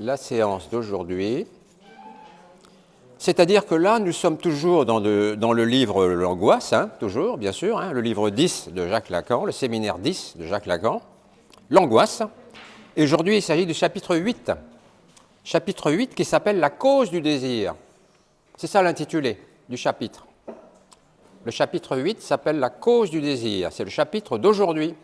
la séance d'aujourd'hui. C'est-à-dire que là, nous sommes toujours dans le livre L'Angoisse, toujours, bien sûr, le livre 10 de Jacques Lacan, le séminaire 10 de Jacques Lacan, L'Angoisse. Et aujourd'hui, il s'agit du chapitre 8. Chapitre 8 qui s'appelle La cause du désir. C'est ça l'intitulé du chapitre. Le chapitre 8 s'appelle La cause du désir. C'est le chapitre d'aujourd'hui.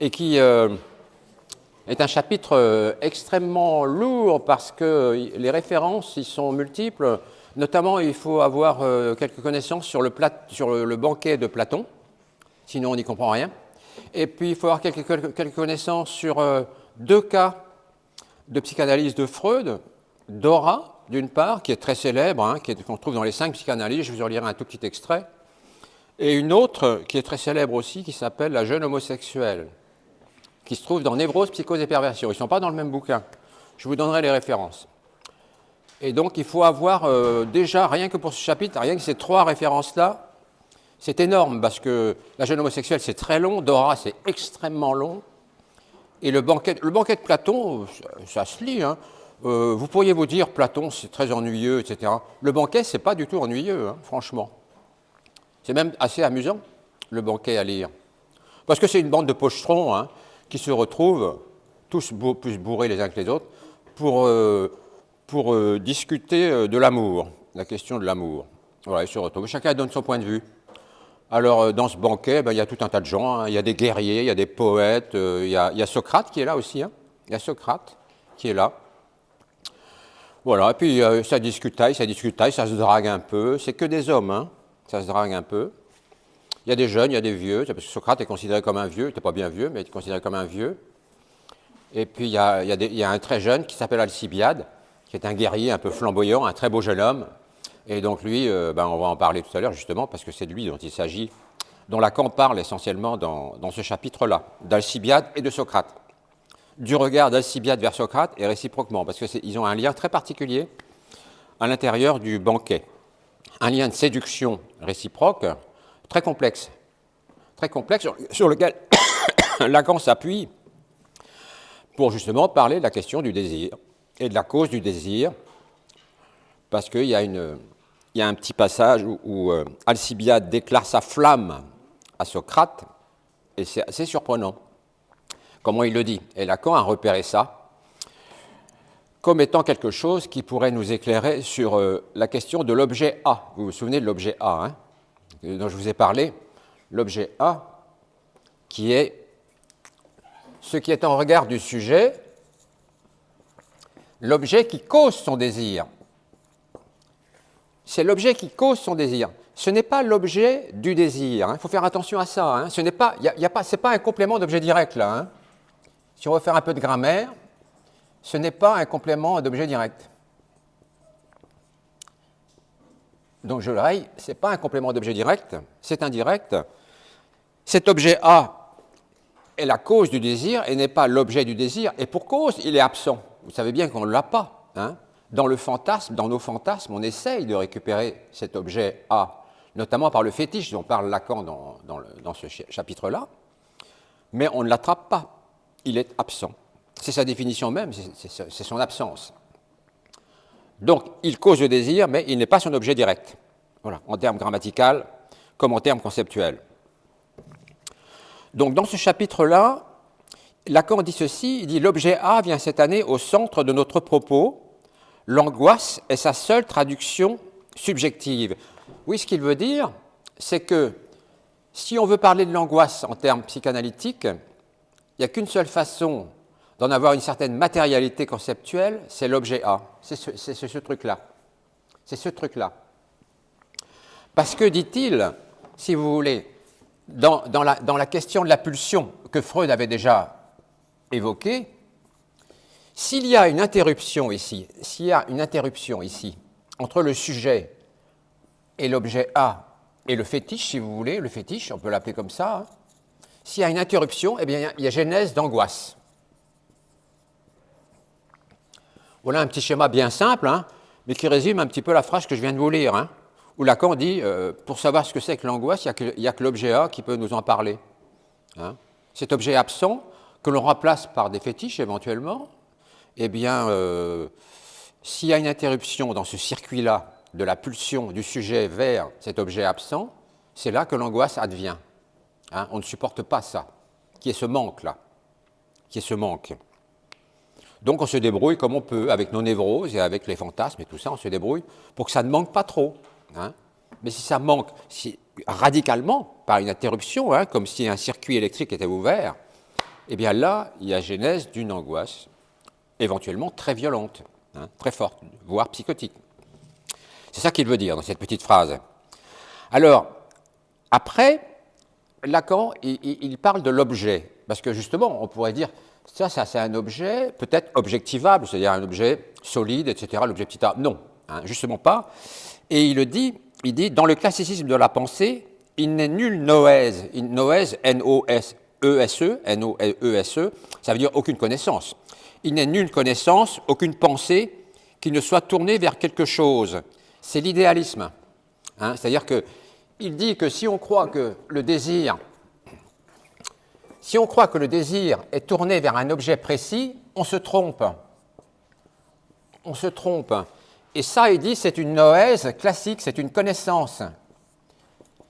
Et qui est un chapitre extrêmement lourd parce que les références y sont multiples. Notamment, il faut avoir quelques connaissances sur le banquet de Platon, sinon on n'y comprend rien. Et puis, il faut avoir quelques connaissances sur deux cas de psychanalyse de Freud, Dora, d'une part, qui est très célèbre, qu'on trouve dans les 5 psychanalyses, je vous en lirai un tout petit extrait, et une autre qui est très célèbre aussi, qui s'appelle La jeune homosexuelle, qui se trouve dans Névrose, Psychose et Perversion. Ils ne sont pas dans le même bouquin. Je vous donnerai les références. Et donc, il faut avoir déjà, rien que pour ce chapitre, rien que ces 3 références-là, c'est énorme, parce que La jeune homosexuelle, c'est très long, Dora, c'est extrêmement long, et le banquet de Platon, ça se lit, vous pourriez vous dire, Platon, c'est très ennuyeux, etc. Le banquet, c'est pas du tout ennuyeux, franchement. C'est même assez amusant, le banquet à lire. Parce que c'est une bande de pochetrons, qui se retrouvent, tous plus bourrés les uns que les autres, pour discuter de l'amour, la question de l'amour. Voilà, ils se retrouvent. Chacun donne son point de vue. Alors, dans ce banquet, il y a tout un tas de gens. Il y a des guerriers, il y a des poètes, il y a Socrate qui est là aussi. Il y a Socrate qui est là. Voilà, et puis ça discutaille, ça se drague un peu. C'est que des hommes, ça se drague un peu. Il y a des jeunes, il y a des vieux, parce que Socrate est considéré comme un vieux, il n'était pas bien vieux, mais il est considéré comme un vieux. Et puis il y a un très jeune qui s'appelle Alcibiade, qui est un guerrier un peu flamboyant, un très beau jeune homme. Et donc lui, on va en parler tout à l'heure justement, parce que c'est de lui dont il s'agit, dont Lacan parle essentiellement dans ce chapitre-là, d'Alcibiade et de Socrate. Du regard d'Alcibiade vers Socrate et réciproquement, parce qu'ils ont un lien très particulier à l'intérieur du banquet. Un lien de séduction réciproque, très complexe sur lequel Lacan s'appuie pour justement parler de la question du désir et de la cause du désir, parce qu'il y a un petit passage où Alcibiade déclare sa flamme à Socrate, et c'est assez surprenant comment il le dit. Et Lacan a repéré ça comme étant quelque chose qui pourrait nous éclairer sur la question de l'objet A. Vous vous souvenez de l'objet A, dont je vous ai parlé, l'objet A, qui est ce qui est en regard du sujet, l'objet qui cause son désir. C'est l'objet qui cause son désir. Ce n'est pas l'objet du désir. Il faut faire attention à ça. Ce n'est pas, c'est pas un complément d'objet direct, là. Si on veut faire un peu de grammaire, ce n'est pas un complément d'objet direct. Donc, je le raye, ce n'est pas un complément d'objet direct, c'est indirect. Cet objet A est la cause du désir et n'est pas l'objet du désir, et pour cause, il est absent. Vous savez bien qu'on ne l'a pas. Dans le fantasme, dans nos fantasmes, on essaye de récupérer cet objet A, notamment par le fétiche dont parle Lacan dans ce chapitre-là, mais on ne l'attrape pas. Il est absent. C'est sa définition même, c'est son absence. Donc, il cause le désir, mais il n'est pas son objet direct. Voilà, en termes grammaticaux comme en termes conceptuels. Donc, dans ce chapitre-là, Lacan dit ceci, il dit « L'objet A vient cette année au centre de notre propos. L'angoisse est sa seule traduction subjective. » Oui, ce qu'il veut dire, c'est que si on veut parler de l'angoisse en termes psychanalytiques, il n'y a qu'une seule façon d'en avoir une certaine matérialité conceptuelle, c'est l'objet A. C'est ce truc-là. C'est ce truc-là. Parce que, dit-il, si vous voulez, dans la question de la pulsion que Freud avait déjà évoquée, s'il y a une interruption ici, entre le sujet et l'objet A et le fétiche, si vous voulez, le fétiche, on peut l'appeler comme ça, s'il y a une interruption, eh bien, il y a genèse d'angoisse. Voilà un petit schéma bien simple, mais qui résume un petit peu la phrase que je viens de vous lire, où Lacan dit, pour savoir ce que c'est que l'angoisse, il n'y a que l'objet A qui peut nous en parler. Cet objet absent, que l'on remplace par des fétiches éventuellement, eh bien, s'il y a une interruption dans ce circuit-là de la pulsion du sujet vers cet objet absent, c'est là que l'angoisse advient. Hein, on ne supporte pas ça, qui est ce manque-là, qui est ce manque. Donc on se débrouille comme on peut, avec nos névroses et avec les fantasmes et tout ça, on se débrouille pour que ça ne manque pas trop. Hein. Mais si ça manque radicalement, par une interruption, hein, comme si un circuit électrique était ouvert, eh bien là, il y a genèse d'une angoisse, éventuellement très violente, hein, très forte, voire psychotique. C'est ça qu'il veut dire dans cette petite phrase. Alors, après, Lacan, il parle de l'objet, parce que justement, on pourrait dire, ça c'est un objet peut-être objectivable, c'est-à-dire un objet solide, etc., l'objet petit a. Non, hein, justement pas. Et il dit, dans le classicisme de la pensée, il n'est nul noèse, noèse, N-O-E-S-E, N-O-E-S-E, ça veut dire aucune connaissance. Il n'est nulle connaissance, aucune pensée qui ne soit tournée vers quelque chose. C'est l'idéalisme. Hein, c'est-à-dire qu'il dit que si on croit que le désir est tourné vers un objet précis, on se trompe. On se trompe. Et ça, il dit, c'est une noèse classique, c'est une connaissance.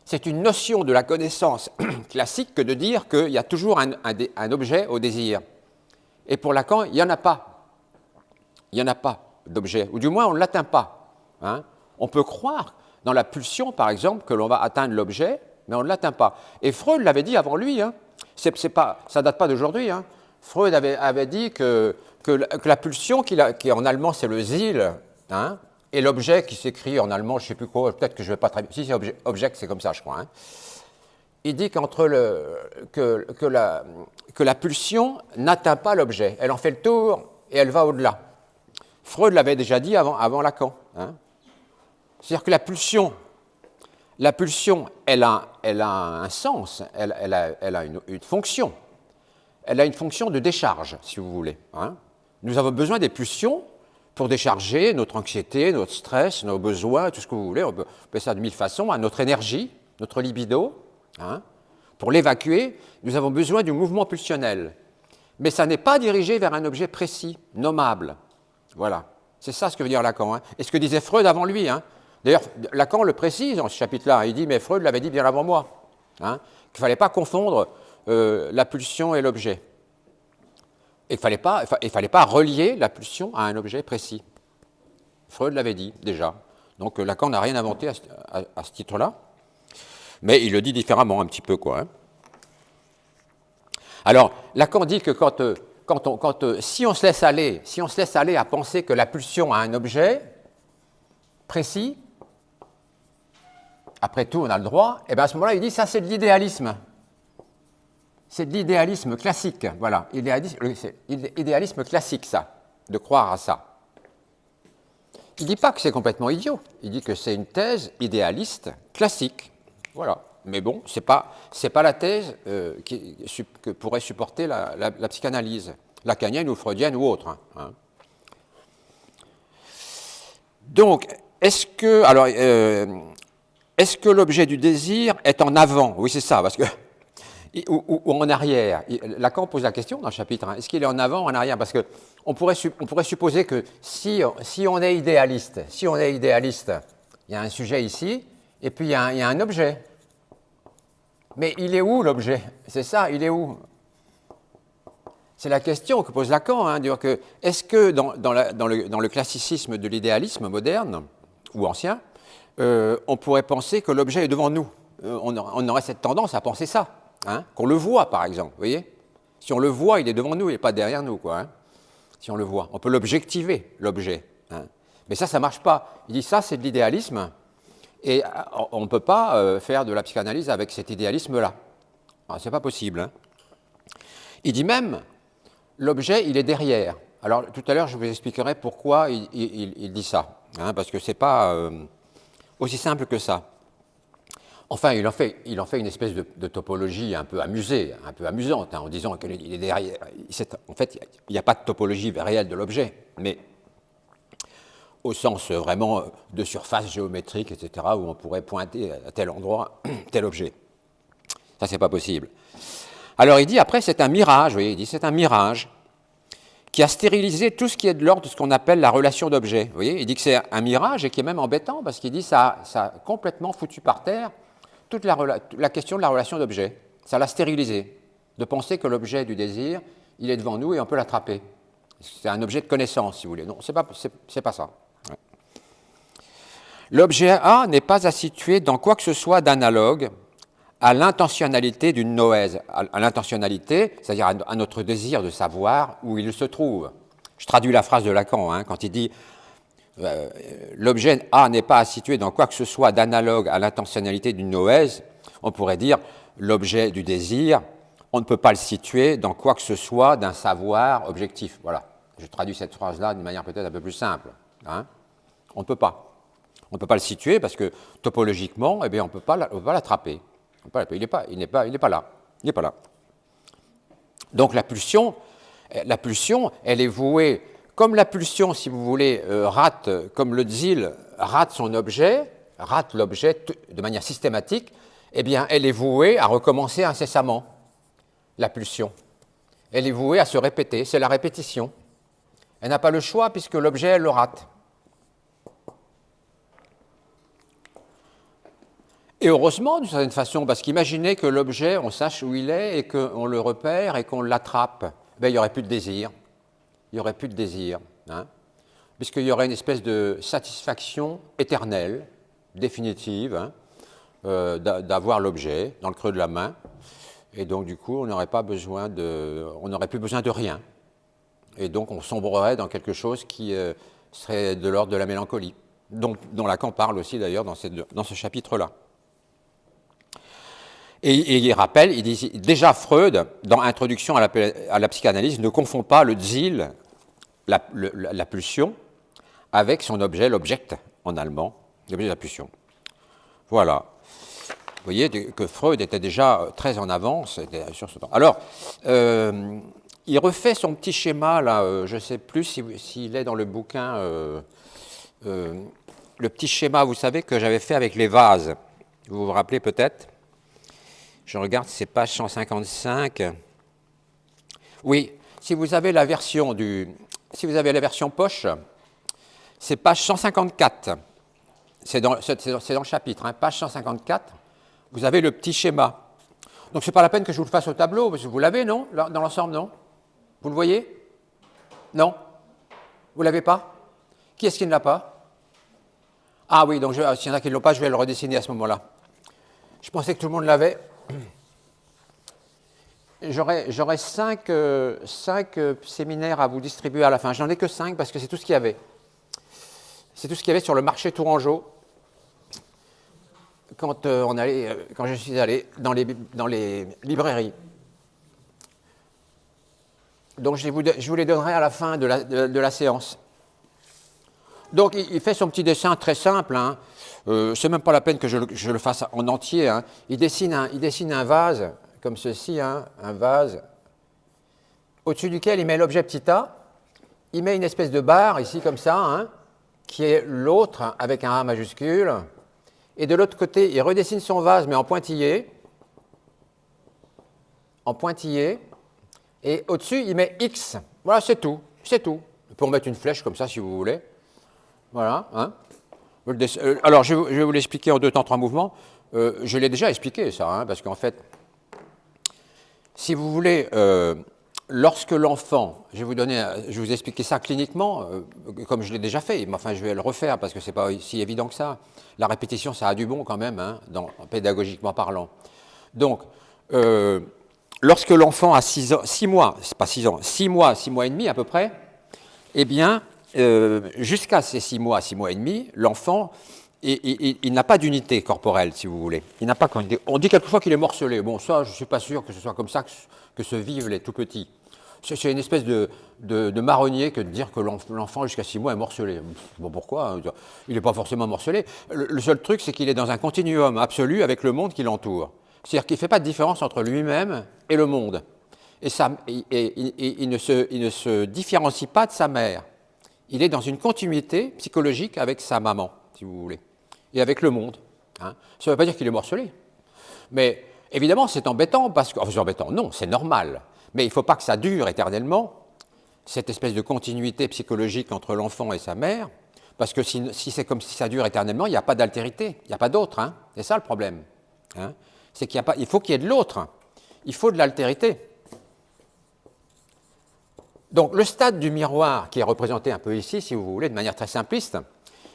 C'est une notion de la connaissance classique que de dire qu'il y a toujours un objet au désir. Et pour Lacan, il n'y en a pas. Il n'y en a pas d'objet, ou du moins on ne l'atteint pas. Hein. On peut croire dans la pulsion, par exemple, que l'on va atteindre l'objet, mais on ne l'atteint pas. Et Freud l'avait dit avant lui, hein. Ça ne date pas d'aujourd'hui. Hein. Freud avait dit que la pulsion, qui en allemand c'est le Ziel, hein, et l'objet qui s'écrit en allemand, je ne sais plus quoi, peut-être que je ne vais pas très bien. Si c'est object, c'est comme ça, je crois. Hein. Il dit que la pulsion n'atteint pas l'objet. Elle en fait le tour et elle va au-delà. Freud l'avait déjà dit avant Lacan. Hein. C'est-à-dire que la pulsion, elle a un sens, elle a une fonction. Elle a une fonction de décharge, si vous voulez. Hein. Nous avons besoin des pulsions pour décharger notre anxiété, notre stress, nos besoins, tout ce que vous voulez. On peut faire ça de mille façons, à notre énergie, notre libido. Hein. Pour l'évacuer, nous avons besoin du mouvement pulsionnel. Mais ça n'est pas dirigé vers un objet précis, nommable. Voilà. C'est ça ce que veut dire Lacan. Hein. Et ce que disait Freud avant lui. Hein. D'ailleurs, Lacan le précise dans ce chapitre-là. Il dit, mais Freud l'avait dit bien avant moi, hein, qu'il ne fallait pas confondre la pulsion et l'objet. Et il ne fallait pas relier la pulsion à un objet précis. Freud l'avait dit déjà. Donc Lacan n'a rien inventé à ce titre-là. Mais il le dit différemment un petit peu, quoi. Hein. Alors, Lacan dit que si on se laisse aller à penser que la pulsion a un objet précis, après tout, on a le droit, et bien à ce moment-là, il dit ça, c'est de l'idéalisme. C'est de l'idéalisme classique, voilà. C'est idéalisme classique, ça, de croire à ça. Il ne dit pas que c'est complètement idiot, il dit que c'est une thèse idéaliste classique, voilà. Mais bon, ce n'est pas la thèse que pourrait supporter la psychanalyse, lacanienne ou freudienne ou autre. Hein. Donc, est-ce que l'objet du désir est en avant? Oui, c'est ça, parce que ou en arrière. Lacan pose la question dans le chapitre 1. Est-ce qu'il est en avant ou en arrière? Parce qu'on pourrait supposer que si on est idéaliste, il y a un sujet ici, et puis il y a un objet. Mais il est où l'objet? C'est ça, il est où? C'est la question que pose Lacan. Hein, dire que, est-ce que dans le classicisme de l'idéalisme moderne, ou ancien, on pourrait penser que l'objet est devant nous? On aurait cette tendance à penser ça. Hein, qu'on le voit, par exemple, vous voyez? Si on le voit, il est devant nous, il n'est pas derrière nous, quoi. Hein, si on le voit. On peut l'objectiver, l'objet. Hein. Mais ça ne marche pas. Il dit ça, c'est de l'idéalisme, et on ne peut pas faire de la psychanalyse avec cet idéalisme-là. Ce n'est pas possible. Hein. Il dit même, l'objet, il est derrière. Alors, tout à l'heure, je vous expliquerai pourquoi il dit ça, hein, parce que ce n'est pas aussi simple que ça. Enfin, il en fait une espèce de topologie un peu amusée, un peu amusante, hein, en disant qu'il est derrière. En fait, il n'y a pas de topologie réelle de l'objet, mais au sens vraiment de surface géométrique, etc., où on pourrait pointer à tel endroit tel objet. Ça, c'est pas possible. Alors, il dit, après, c'est un mirage, vous voyez, il dit, c'est un mirage. qui a stérilisé tout ce qui est de l'ordre de ce qu'on appelle la relation d'objet. Vous voyez, il dit que c'est un mirage et qui est même embêtant parce qu'il dit que ça a complètement foutu par terre toute la question de la relation d'objet. Ça l'a stérilisé, de penser que l'objet du désir, il est devant nous et on peut l'attraper. C'est un objet de connaissance, si vous voulez. Non, c'est pas ça. Ouais. L'objet A n'est pas à situer dans quoi que ce soit d'analogue à l'intentionnalité d'une noèse, à l'intentionnalité, c'est-à-dire à notre désir de savoir où il se trouve. Je traduis la phrase de Lacan, quand il dit l'objet A n'est pas à situer dans quoi que ce soit d'analogue à l'intentionnalité d'une noèse, on pourrait dire l'objet du désir, on ne peut pas le situer dans quoi que ce soit d'un savoir objectif. Voilà, je traduis cette phrase-là d'une manière peut-être un peu plus simple. On ne peut pas. On ne peut pas le situer parce que topologiquement, on ne peut pas l'attraper. Il n'est pas là. Il n'est pas là. Donc la pulsion, elle est vouée, comme la pulsion, si vous voulez, comme le dzil rate son objet, rate l'objet de manière systématique, eh bien, elle est vouée à recommencer incessamment, la pulsion. Elle est vouée à se répéter, c'est la répétition. Elle n'a pas le choix puisque l'objet, elle le rate. Et heureusement, d'une certaine façon, parce qu'imaginez que l'objet, on sache où il est et qu'on le repère et qu'on l'attrape, il n'y aurait plus de désir. Il n'y aurait plus de désir, puisqu'il y aurait une espèce de satisfaction éternelle, définitive, d'avoir l'objet dans le creux de la main. Et donc, du coup, on n'aurait plus besoin de rien. Et donc, on sombrerait dans quelque chose qui serait de l'ordre de la mélancolie, dont Lacan parle aussi, d'ailleurs, dans ce chapitre-là. Et il rappelle, il dit déjà Freud, dans Introduction à la psychanalyse, ne confond pas le dzil, la pulsion, avec son objet, l'object en allemand, l'objet de la pulsion. Voilà. Vous voyez que Freud était déjà très en avance sur ce temps. Alors, il refait son petit schéma, là, je ne sais plus s'il est dans le bouquin, le petit schéma, vous savez, que j'avais fait avec les vases. Vous vous rappelez peut-être? Je regarde, c'est page 155. Oui, si vous avez la version poche, c'est page 154. C'est dans le chapitre, page 154. Vous avez le petit schéma. Donc, ce n'est pas la peine que je vous le fasse au tableau, parce que vous l'avez, non? Dans l'ensemble, non? Vous le voyez? Non? Vous ne l'avez pas? Qui est-ce qui ne l'a pas? Ah oui, donc s'il y en a qui ne l'ont pas, je vais le redessiner à ce moment-là. Je pensais que tout le monde l'avait. J'aurais 5 séminaires à vous distribuer à la fin. J'en ai que 5 parce que c'est tout ce qu'il y avait. C'est tout ce qu'il y avait sur le marché tourangeau quand je suis allé dans les librairies. Donc je vous les donnerai à la fin de la séance. Donc il fait son petit dessin très simple. C'est même pas la peine que je le fasse en entier. Il dessine un vase comme ceci, un vase, au-dessus duquel il met l'objet petit a, il met une espèce de barre ici comme ça, qui est l'autre avec un A majuscule, et de l'autre côté, il redessine son vase mais en pointillé, et au-dessus, il met X. Voilà, c'est tout. On peut en mettre une flèche comme ça si vous voulez. Voilà. Alors, je vais vous l'expliquer en 2 temps 3 mouvements. Je l'ai déjà expliqué ça, parce qu'en fait, si vous voulez, lorsque l'enfant, je vais vous expliquer ça cliniquement, comme je l'ai déjà fait, mais enfin je vais le refaire parce que ce n'est pas si évident que ça. La répétition, ça a du bon quand même, pédagogiquement parlant. Donc, lorsque l'enfant a 6 mois, c'est pas 6 ans, 6 mois et demi à peu près, eh bien, jusqu'à ces 6 mois et demi, l'enfant, il n'a pas d'unité corporelle, si vous voulez. Il n'a pas d'unité. On dit quelquefois qu'il est morcelé. Bon, ça, je ne suis pas sûr que ce soit comme ça que se vivent les tout petits. C'est une espèce de marronnier que de dire que l'enfant jusqu'à 6 mois est morcelé. Bon, pourquoi? Il n'est pas forcément morcelé. Le seul truc, c'est qu'il est dans un continuum absolu avec le monde qui l'entoure. C'est-à-dire qu'il ne fait pas de différence entre lui-même et le monde. Et il ne se différencie pas de sa mère. Il est dans une continuité psychologique avec sa maman, si vous voulez, et avec le monde. Ça ne veut pas dire qu'il est morcelé. Mais évidemment, c'est embêtant parce que... Enfin, c'est embêtant, non, c'est normal. Mais il ne faut pas que ça dure éternellement. cette espèce de continuité psychologique entre l'enfant et sa mère, parce que si c'est comme si ça dure éternellement, il n'y a pas d'altérité, il n'y a pas d'autre. Hein. C'est ça le problème. Hein. C'est qu'il il faut qu'il y ait de l'autre. Il faut de l'altérité. Donc le stade du miroir, qui est représenté un peu ici, si vous voulez, de manière très simpliste,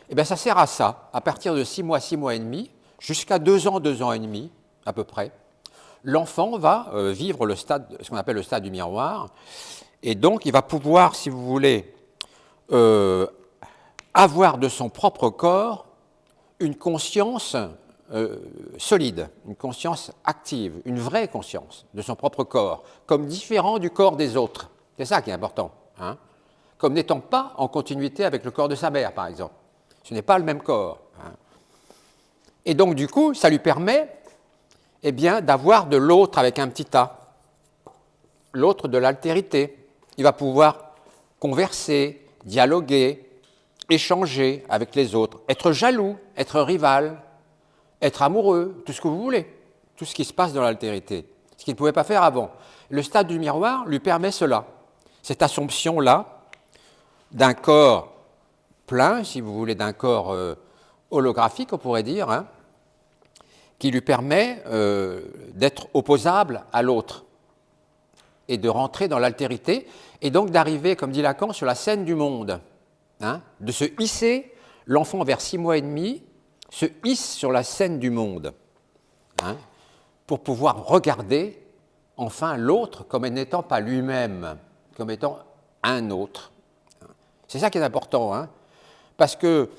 eh bien, ça sert à ça, à partir de 6 mois et demi, jusqu'à 2 ans et demi, à peu près. L'enfant va vivre le stade, ce qu'on appelle le stade du miroir, et donc il va pouvoir, si vous voulez, avoir de son propre corps une conscience solide, une conscience active, une vraie conscience de son propre corps, comme différent du corps des autres. C'est ça qui est important. Hein, comme n'étant pas en continuité avec le corps de sa mère, par exemple. Ce n'est pas le même corps. Hein. Et donc, du coup, ça lui permet eh bien, d'avoir de l'autre avec un petit A, l'autre de l'altérité. Il va pouvoir converser, dialoguer, échanger avec les autres, être jaloux, être rival, être amoureux, tout ce que vous voulez, tout ce qui se passe dans l'altérité, ce qu'il ne pouvait pas faire avant. Le stade du miroir lui permet cela, cette assomption-là d'un corps plein, si vous voulez, d'un corps holographique, on pourrait dire, hein, qui lui permet d'être opposable à l'autre et de rentrer dans l'altérité, et donc d'arriver, comme dit Lacan, sur la scène du monde, hein, de se hisser, l'enfant vers 6 mois et demi, se hisse sur la scène du monde, hein, pour pouvoir regarder enfin l'autre comme n'étant pas lui-même, comme étant un autre. C'est ça qui est important, hein, parce que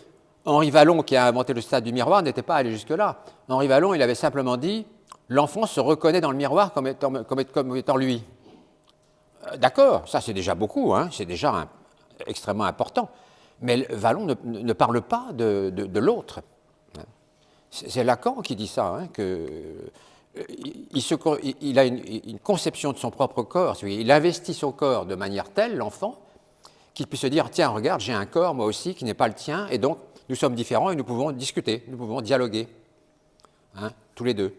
Henri Vallon, qui a inventé le stade du miroir, n'était pas allé jusque-là. Henri Vallon, il avait simplement dit « l'enfant se reconnaît dans le miroir comme étant lui ». D'accord, ça c'est déjà beaucoup, hein, c'est déjà extrêmement important. Mais Vallon ne parle pas de l'autre. C'est Lacan qui dit ça, hein, il a une conception de son propre corps. Il investit son corps de manière telle, l'enfant, qu'il puisse se dire, tiens, regarde, j'ai un corps, moi aussi, qui n'est pas le tien, et donc nous sommes différents et nous pouvons discuter, nous pouvons dialoguer, hein, tous les deux.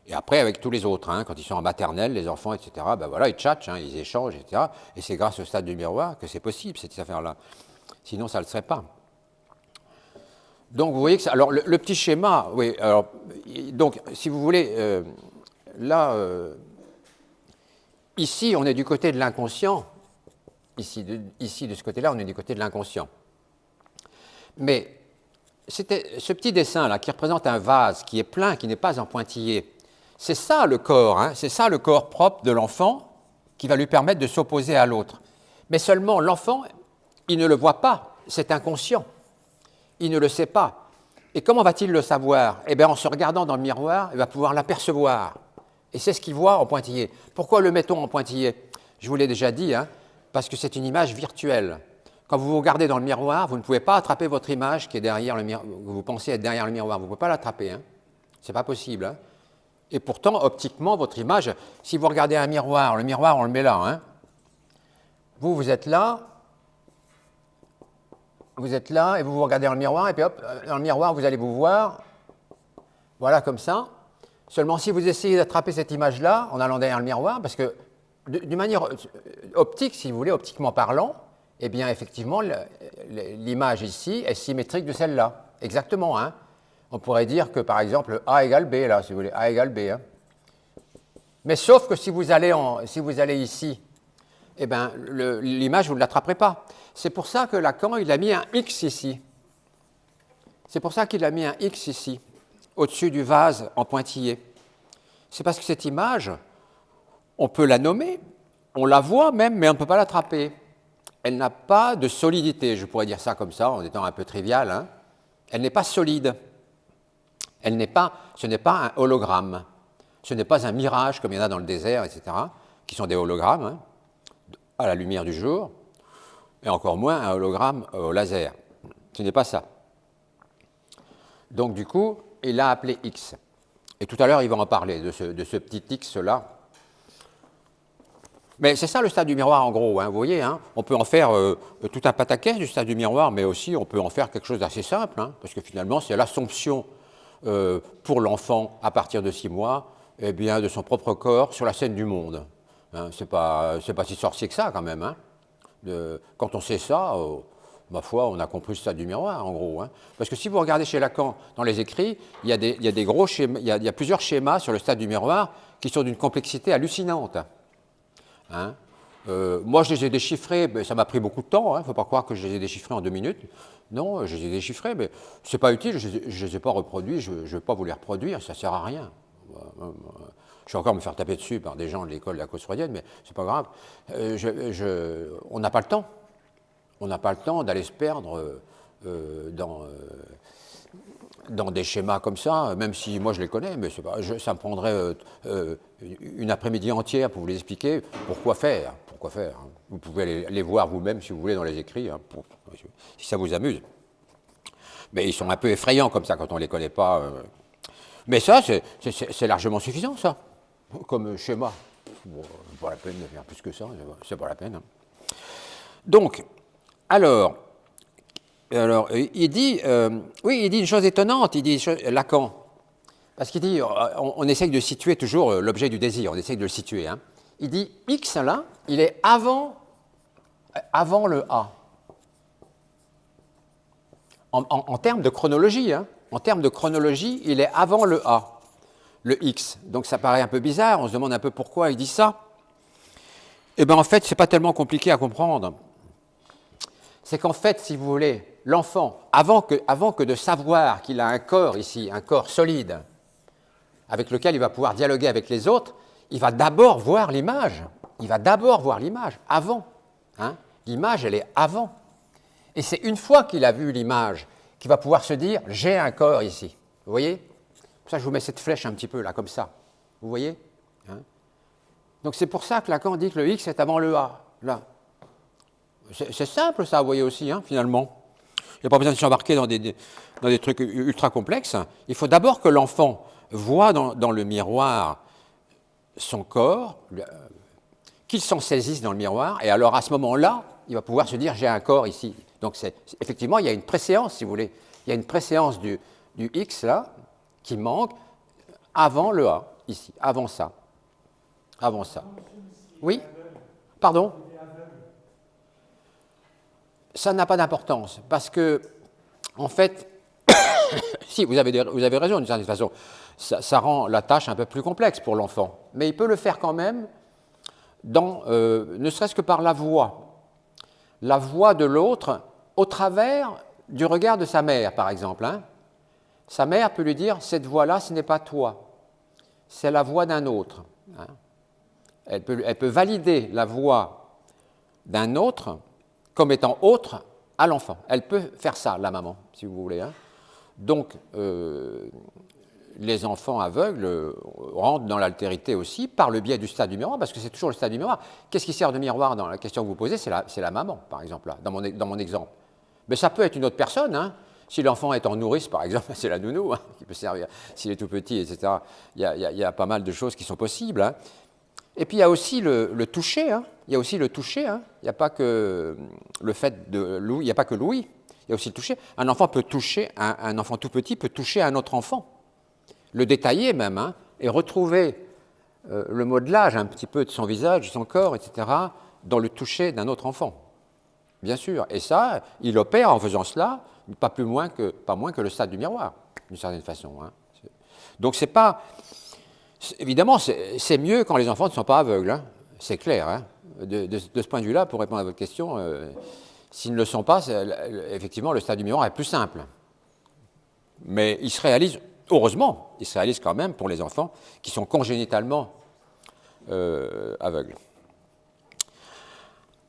Et après, avec tous les autres, hein, quand ils sont en maternelle, les enfants, etc., ben voilà, ils tchatchent, hein, ils échangent, etc. Et c'est grâce au stade du miroir que c'est possible, cette affaire-là. Sinon, ça ne le serait pas. Donc, vous voyez que ça, alors, le petit schéma, oui, alors, donc, si vous voulez, là, ici, on est du côté de l'inconscient. Ici, de ce côté-là, on est du côté de l'inconscient. Mais ce petit dessin-là, qui représente un vase qui est plein, qui n'est pas en pointillé, c'est ça le corps, hein, c'est ça le corps propre de l'enfant qui va lui permettre de s'opposer à l'autre. Mais seulement l'enfant, il ne le voit pas, c'est inconscient. Il ne le sait pas. Et comment va-t-il le savoir? Eh bien, en se regardant dans le miroir, il va pouvoir l'apercevoir. Et c'est ce qu'il voit en pointillé. Pourquoi le mettons en pointillé? Je vous l'ai déjà dit, hein, parce que c'est une image virtuelle. Quand vous vous regardez dans le miroir, vous ne pouvez pas attraper votre image qui est derrière le miroir, vous pensez être derrière le miroir. Vous ne pouvez pas l'attraper. Hein. Ce n'est pas possible. Hein. Et pourtant, optiquement, votre image, si vous regardez un miroir, le miroir, on le met là. Hein. Vous êtes là. Vous êtes là et vous vous regardez dans le miroir. Et puis hop, dans le miroir, vous allez vous voir. Voilà, comme ça. Seulement, si vous essayez d'attraper cette image-là en allant derrière le miroir, parce que d'une manière optique, si vous voulez, optiquement parlant, eh bien, effectivement, l'image ici est symétrique de celle-là. Exactement, hein. On pourrait dire que, par exemple, A égale B, là, si vous voulez, A égale B. Hein. Mais sauf que si vous allez ici, eh bien, l'image, vous ne l'attraperez pas. C'est pour ça que Lacan, il a mis un X ici. C'est pour ça qu'il a mis un X ici, au-dessus du vase en pointillé. C'est parce que cette image, on peut la nommer, on la voit même, mais on ne peut pas l'attraper. Elle n'a pas de solidité, je pourrais dire ça comme ça, en étant un peu trivial. Hein. Elle n'est pas solide. Ce n'est pas un hologramme. Ce n'est pas un mirage comme il y en a dans le désert, etc., qui sont des hologrammes, hein, à la lumière du jour, et encore moins un hologramme au laser. Ce n'est pas ça. Donc, du coup, il l'a appelé X. Et tout à l'heure, il va en parler de ce petit X-là. Mais c'est ça le stade du miroir en gros, hein, vous voyez, hein, on peut en faire tout un pataquès du stade du miroir, mais aussi on peut en faire quelque chose d'assez simple, hein, parce que finalement c'est l'assomption pour l'enfant à partir de 6 mois, eh bien, de son propre corps sur la scène du monde. Hein, c'est pas si sorcier que ça quand même. Hein. Quand on sait ça, ma foi, on a compris le stade du miroir, en gros. Hein. Parce que si vous regardez chez Lacan, dans les écrits, il y a des gros schémas, il y a plusieurs schémas sur le stade du miroir qui sont d'une complexité hallucinante. Hein. Moi, je les ai déchiffrés, mais ça m'a pris beaucoup de temps. Il ne faut pas croire que je les ai déchiffrés en 2 minutes. Non, je les ai déchiffrés, mais ce n'est pas utile, je ne les ai pas reproduits, je ne vais pas vous les reproduire, ça ne sert à rien. Je vais encore me faire taper dessus par des gens de l'école de la cause freudienne, mais ce n'est pas grave. On n'a pas le temps. On n'a pas le temps d'aller se perdre dans des schémas comme ça, même si moi je les connais, mais ça me prendrait une après-midi entière pour vous les expliquer. Pourquoi faire? Hein. Vous pouvez les voir vous-même si vous voulez dans les écrits, hein, si ça vous amuse. Mais ils sont un peu effrayants comme ça quand on ne les connaît pas. Mais ça, c'est largement suffisant, ça, comme schéma. Bon, pas la peine de faire plus que ça, c'est pas la peine. Hein. Donc, alors, il dit, il dit une chose étonnante, il dit Lacan, parce qu'il dit, on essaye de situer toujours l'objet du désir, on essaye de le situer. Hein. Il dit, X, là, il est avant le A. En termes de chronologie, hein. En termes de chronologie, il est avant le A, le X. Donc ça paraît un peu bizarre, on se demande un peu pourquoi il dit ça. Eh bien en fait, ce n'est pas tellement compliqué à comprendre. C'est qu'en fait, si vous voulez, l'enfant, avant que de savoir qu'il a un corps ici, un corps solide, avec lequel il va pouvoir dialoguer avec les autres, il va d'abord voir l'image. Il va d'abord voir l'image, avant. Hein. L'image, elle est avant. Et c'est une fois qu'il a vu l'image qu'il va pouvoir se dire « j'ai un corps ici ». Vous voyez? Pour ça, je vous mets cette flèche un petit peu là, comme ça. Vous voyez? Hein. Donc c'est pour ça que Lacan dit que le X est avant le A, là. C'est simple ça, vous voyez aussi, hein, finalement. Il n'y a pas besoin de s'embarquer dans des trucs ultra complexes. Il faut d'abord que l'enfant voit dans le miroir son corps, qu'il s'en saisisse dans le miroir, et alors à ce moment-là, il va pouvoir se dire « j'ai un corps ici ». Donc effectivement, il y a une préséance, si vous voulez. Il y a une préséance du X, là, qui manque avant le A, ici, avant ça. Avant ça. Oui? Pardon? Ça n'a pas d'importance, parce que, en fait, si, vous avez raison d'une certaine façon, ça rend la tâche un peu plus complexe pour l'enfant, mais il peut le faire quand même, ne serait-ce que par la voix de l'autre, au travers du regard de sa mère, par exemple. Hein. Sa mère peut lui dire « cette voix-là, ce n'est pas toi, c'est la voix d'un autre. Hein. » Elle peut valider la voix d'un autre comme étant autre à l'enfant. Elle peut faire ça, la maman, si vous voulez. Hein. Donc, les enfants aveugles rentrent dans l'altérité aussi par le biais du stade du miroir, parce que c'est toujours le stade du miroir. Qu'est-ce qui sert de miroir dans la question que vous posez? C'est la maman, par exemple, là, dans mon exemple. Mais ça peut être une autre personne. Hein. Si l'enfant est en nourrice, par exemple, c'est la nounou hein, qui peut servir. S'il est tout petit, etc., il y a pas mal de choses qui sont possibles. Hein. Et puis il y a aussi le toucher. Hein. Il y a aussi le toucher. Hein. Il n'y a pas que le fait de l'ouïe. Il n'y a pas que l'ouïe. Il y a aussi le toucher. Un enfant peut toucher, un enfant tout petit peut toucher un autre enfant. Le détailler même, hein, et retrouver le modelage un petit peu de son visage, de son corps, etc., dans le toucher d'un autre enfant. Bien sûr. Et ça, il opère en faisant cela, pas moins que le stade du miroir, d'une certaine façon. Hein. Donc c'est pas... Évidemment, c'est mieux quand les enfants ne sont pas aveugles, hein. C'est clair. Hein. De ce point de vue-là, pour répondre à votre question, s'ils ne le sont pas, effectivement, le stade du miroir est plus simple. Mais il se réalise, heureusement, il se réalise quand même pour les enfants qui sont congénitalement aveugles.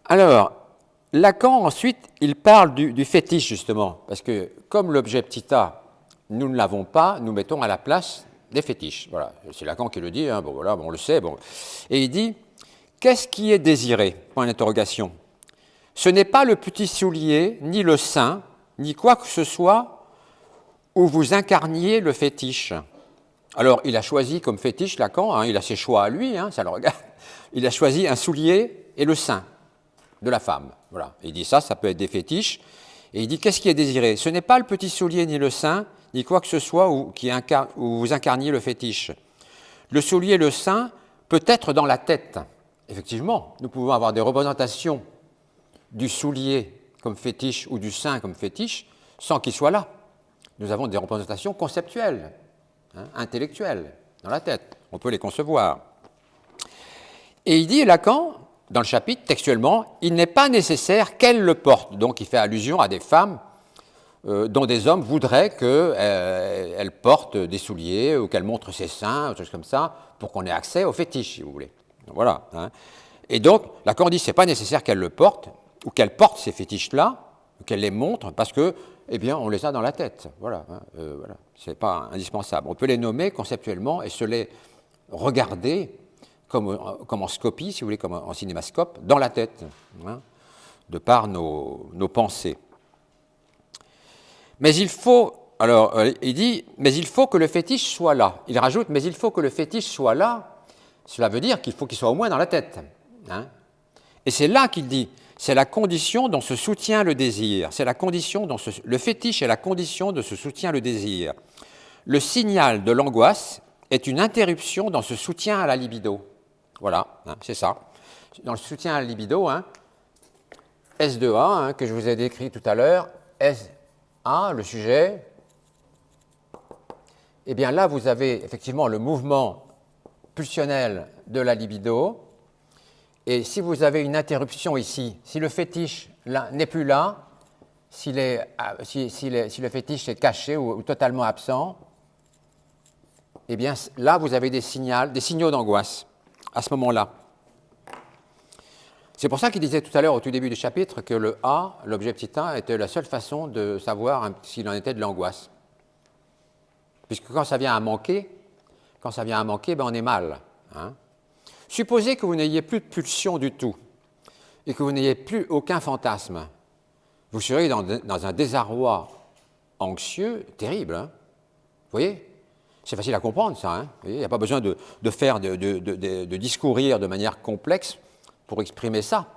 Alors, Lacan, ensuite, il parle du fétiche, justement, parce que comme l'objet petit a, nous ne l'avons pas, nous mettons à la place des fétiches. Voilà, c'est Lacan qui le dit, hein, bon, voilà, bon, on le sait. Bon. Et il dit, qu'est-ce qui est désiré? Point d'interrogation. Ce n'est pas le petit soulier, ni le sein, ni quoi que ce soit où vous incarniez le fétiche. Alors, il a choisi comme fétiche, Lacan, hein, il a ses choix à lui, hein, ça le regarde, il a choisi un soulier et le sein de la femme. Voilà. Et il dit ça peut être des fétiches. Et il dit, qu'est-ce qui est désiré? Ce n'est pas le petit soulier ni le sein, ni quoi que ce soit où vous incarniez le fétiche. Le soulier et le sein peut être dans la tête. Effectivement, nous pouvons avoir des représentations du soulier comme fétiche ou du sein comme fétiche sans qu'il soit là. Nous avons des représentations conceptuelles, intellectuelles, dans la tête. On peut les concevoir. Et il dit, Lacan, dans le chapitre, textuellement, il n'est pas nécessaire qu'elle le porte. Donc il fait allusion à des femmes dont des hommes voudraient qu'elle porte des souliers ou qu'elle montre ses seins, ou des choses comme ça, pour qu'on ait accès au fétiche, si vous voulez. Voilà. Et donc, Lacan dit que ce n'est pas nécessaire qu'elle le porte, ou qu'elle porte ces fétiches-là, ou qu'elle les montre, parce que, eh bien, on les a dans la tête. Voilà. Voilà. Ce n'est pas indispensable. On peut les nommer conceptuellement et se les regarder comme en scopie, si vous voulez, comme en cinémascope, dans la tête, de par nos pensées. Mais il faut, alors il dit, mais il faut que le fétiche soit là. Il rajoute, mais il faut que le fétiche soit là. Cela veut dire qu'il faut qu'il soit au moins dans la tête. Et c'est là qu'il dit, c'est la condition dont se soutient le désir. C'est la condition dont le fétiche est la condition de se soutient le désir. Le signal de l'angoisse est une interruption dans ce soutien à la libido. Voilà, c'est ça. Dans le soutien à la libido, S2A, que je vous ai décrit tout à l'heure, S1, le sujet, eh bien là, vous avez effectivement le mouvement pulsionnel de la libido, et si vous avez une interruption ici, si le fétiche n'est plus là, si le fétiche est caché ou totalement absent, eh bien là, vous avez des signaux d'angoisse à ce moment-là. C'est pour ça qu'il disait tout à l'heure, au tout début du chapitre, que le A, l'objet petit a, était la seule façon de savoir s'il en était de l'angoisse. Puisque quand ça vient à manquer, ben on est mal. Supposez que vous n'ayez plus de pulsion du tout et que vous n'ayez plus aucun fantasme. Vous serez dans un désarroi anxieux terrible. Vous voyez ? C'est facile à comprendre, ça. Il n'y a pas besoin de discourir de manière complexe pour exprimer ça.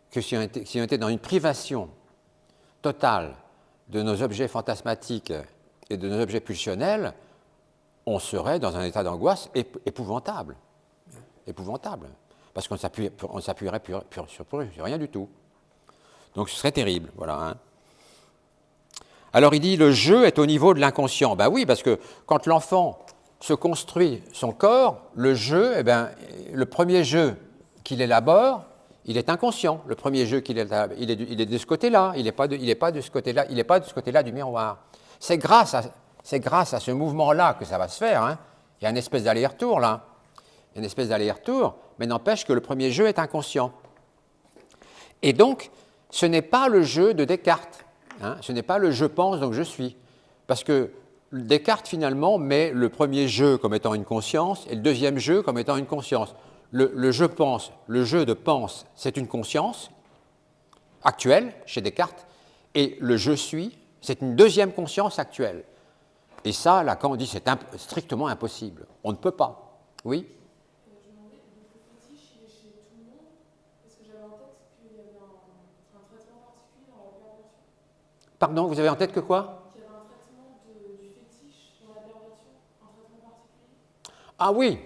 Que si on était dans une privation totale de nos objets fantasmatiques et de nos objets pulsionnels, on serait dans un état d'angoisse épouvantable. Épouvantable. Parce qu'on ne s'appuierait sur rien du tout. Donc ce serait terrible. Voilà. Alors il dit, le jeu est au niveau de l'inconscient. Ben oui, parce que quand l'enfant se construit son corps, le jeu, eh ben, le premier jeu qu'il élabore, il est inconscient. Le premier jeu qu'il élabore, il est de ce côté-là. Il n'est pas de ce côté-là. Il n'est pas de ce côté-là du miroir. C'est grâce à ce mouvement-là que ça va se faire. Il y a une espèce d'aller-retour là. Il y a une espèce d'aller-retour, mais n'empêche que le premier jeu est inconscient. Et donc, ce n'est pas le jeu de Descartes. Ce n'est pas le « je pense, donc je suis ». Parce que Descartes, finalement, met le premier jeu comme étant une conscience et le deuxième jeu comme étant une conscience. Le je pense, le jeu de pense, c'est une conscience actuelle chez Descartes, et le je suis, c'est une deuxième conscience actuelle. Et ça, Lacan dit, c'est strictement impossible. On ne peut pas. Oui ? Je me demandais, le fétiche, il est chez tout le monde, parce que j'avais en tête qu'il y avait un traitement particulier dans la perversion. Pardon, vous avez en tête que quoi ? Qu'il y avait un traitement du fétiche dans la perversion, un traitement particulier. Ah oui.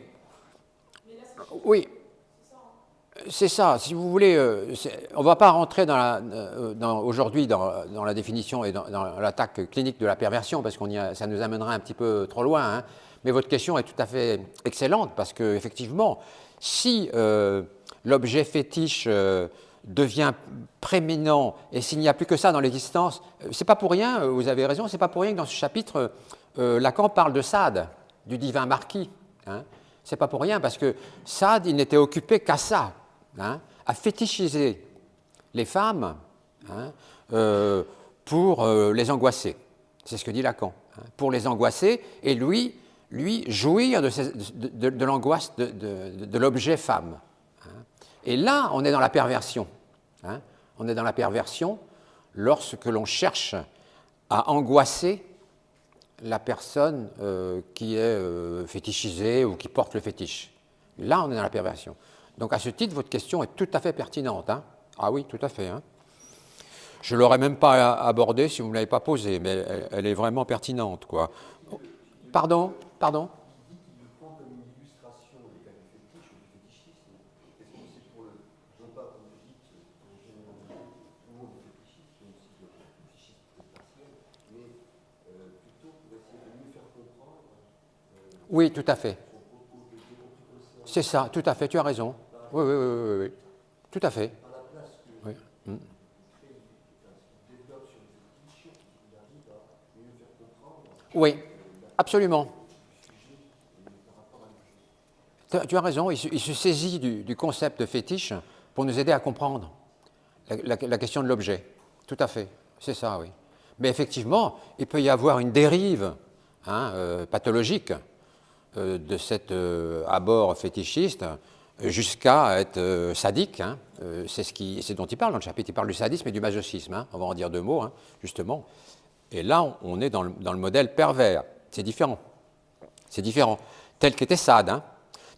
Mais là, c'est Oui. C'est ça, si vous voulez, on ne va pas rentrer aujourd'hui dans la définition et dans l'attaque clinique de la perversion, parce que ça nous amènera un petit peu trop loin, mais votre question est tout à fait excellente, parce qu'effectivement, si l'objet fétiche devient prééminent, et s'il n'y a plus que ça dans l'existence, c'est pas pour rien, vous avez raison, c'est pas pour rien que dans ce chapitre, Lacan parle de Sade, du divin marquis. C'est pas pour rien, parce que Sade, il n'était occupé qu'à ça. À fétichiser les femmes pour les angoisser. C'est ce que dit Lacan. Pour les angoisser et lui jouir de l'angoisse de l'objet femme. Et là, on est dans la perversion. On est dans la perversion lorsque l'on cherche à angoisser la personne qui est fétichisée ou qui porte le fétiche. Là, on est dans la perversion. Donc, à ce titre, votre question est tout à fait pertinente. Ah oui, tout à fait. Je ne l'aurais même pas abordée si vous ne me l'avez pas posée, mais elle est vraiment pertinente, quoi. Pardon ? Il le prend comme une illustration des cas du fétiche ou du fétichisme. Est-ce que c'est pour le non pas, comme vous dites, généraliser Oui, tout à fait. C'est ça, tout à fait, tu as raison. Oui, oui, oui, oui, oui, oui. Tout à fait. Oui. Mm. Oui, absolument. Tu as raison, il se saisit du concept de fétiche pour nous aider à comprendre la question de l'objet. Tout à fait, c'est ça, oui. Mais effectivement, il peut y avoir une dérive pathologique de cet abord fétichiste jusqu'à être sadique. Hein. C'est dont il parle dans le chapitre. Il parle du sadisme et du masochisme. Hein. On va en dire deux mots, hein, justement. Et là, on est dans le modèle pervers. C'est différent. C'est différent. Tel qu'était Sade. Hein.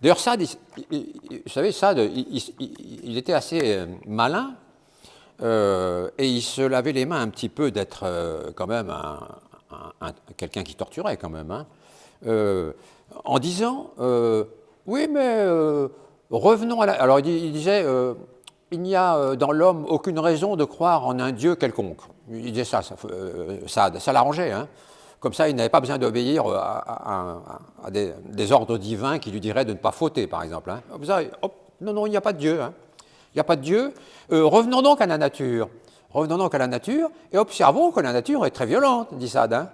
D'ailleurs, Sade, vous savez, Sade, il était assez malin et il se lavait les mains un petit peu d'être quand même quelqu'un qui torturait quand même. Hein. En disant, oui, mais revenons à la... Alors, il disait, il n'y a dans l'homme aucune raison de croire en un Dieu quelconque. Il disait ça ça l'arrangeait. Hein. Comme ça, il n'avait pas besoin d'obéir à des ordres divins qui lui diraient de ne pas fauter, par exemple. Hein. Ça, hop, non, il n'y a pas de Dieu. Hein. Il n'y a pas de Dieu. Revenons donc à la nature. Revenons donc à la nature et observons que la nature est très violente, dit Sade. Hein.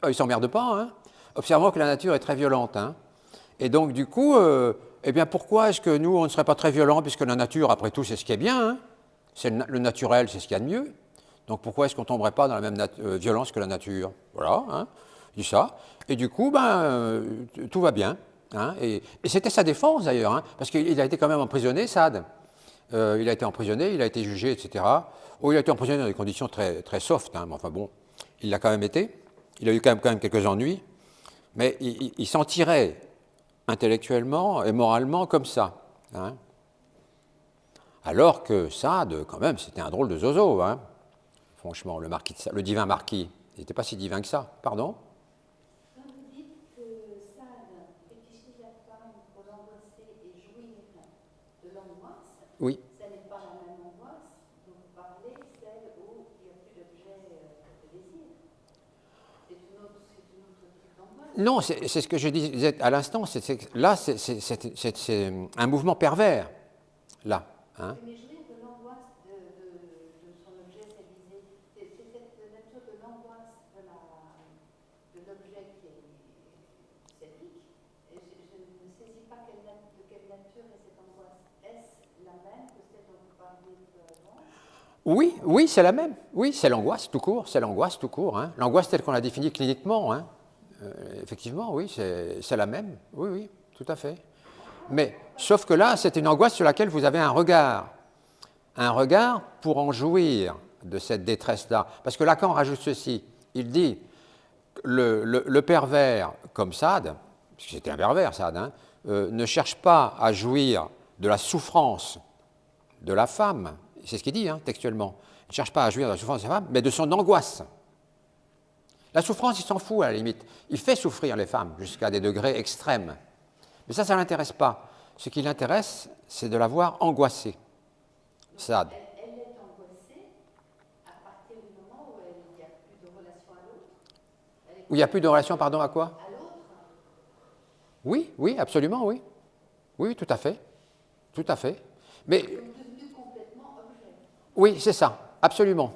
Il ne s'emmerde pas. Hein. Observons que la nature est très violente. Hein. Et donc, du coup, eh bien, pourquoi est-ce que nous, on ne serait pas très violents, puisque la nature, après tout, c'est ce qui est bien. Hein. C'est le naturel, c'est ce qu'il y a de mieux. Donc pourquoi est-ce qu'on ne tomberait pas dans la même violence que la nature? Voilà, hein, il dit ça. Et du coup, tout va bien. Hein, et c'était sa défense d'ailleurs, hein, parce qu'il a été quand même emprisonné, Sade. Il a été emprisonné, il a été jugé, etc. Oh, il a été emprisonné dans des conditions très, très soft, hein, mais enfin bon, il l'a quand même été. Il a eu quand même quelques ennuis, mais il s'en tirait intellectuellement et moralement comme ça. Hein. Alors que Sade, quand même, c'était un drôle de zozo. Hein. Franchement, le divin marquis, il n'était pas si divin que ça. Pardon? Quand vous dites que Sade fétichise la femme pour l'angoisser et jouir de l'angoisse, oui. Ça n'est pas la même angoisse dont vous parlez, celle où il n'y a plus d'objet de désir. C'est une autre type d'angoisse. Non, c'est ce que je disais à l'instant. Là, c'est un mouvement pervers. Là. Hein. Mais jouir de l'angoisse de son objet salisé, c'est cette nature de l'angoisse de l'objet qui est sadique. Et je ne saisis pas de quelle nature est cette angoisse. Est-ce la même que celle dont vous parliez avant? Oui, c'est la même. Oui, c'est l'angoisse tout court. C'est l'angoisse tout court. Hein. L'angoisse telle qu'on la définit cliniquement. Hein. Effectivement, oui, c'est la même. Oui, tout à fait. Mais, sauf que là, c'est une angoisse sur laquelle vous avez un regard. Un regard pour en jouir de cette détresse-là. Parce que Lacan rajoute ceci. Il dit, le pervers, comme Sade, parce que c'était un pervers, Sade, hein, ne cherche pas à jouir de la souffrance de la femme. C'est ce qu'il dit, hein, textuellement. Il ne cherche pas à jouir de la souffrance de la femme, mais de son angoisse. La souffrance, il s'en fout à la limite. Il fait souffrir les femmes jusqu'à des degrés extrêmes. Mais ça ne l'intéresse pas. Ce qui l'intéresse, c'est de la voir angoissée. Sade. Elle est angoissée à partir du moment où il n'y a plus de relation à l'autre. Où il n'y a plus de relation, pardon, à quoi? À l'autre. Oui, absolument, oui. Oui, tout à fait. Tout à fait. Mais. Elle est devenue complètement objet. Oui, c'est ça, absolument.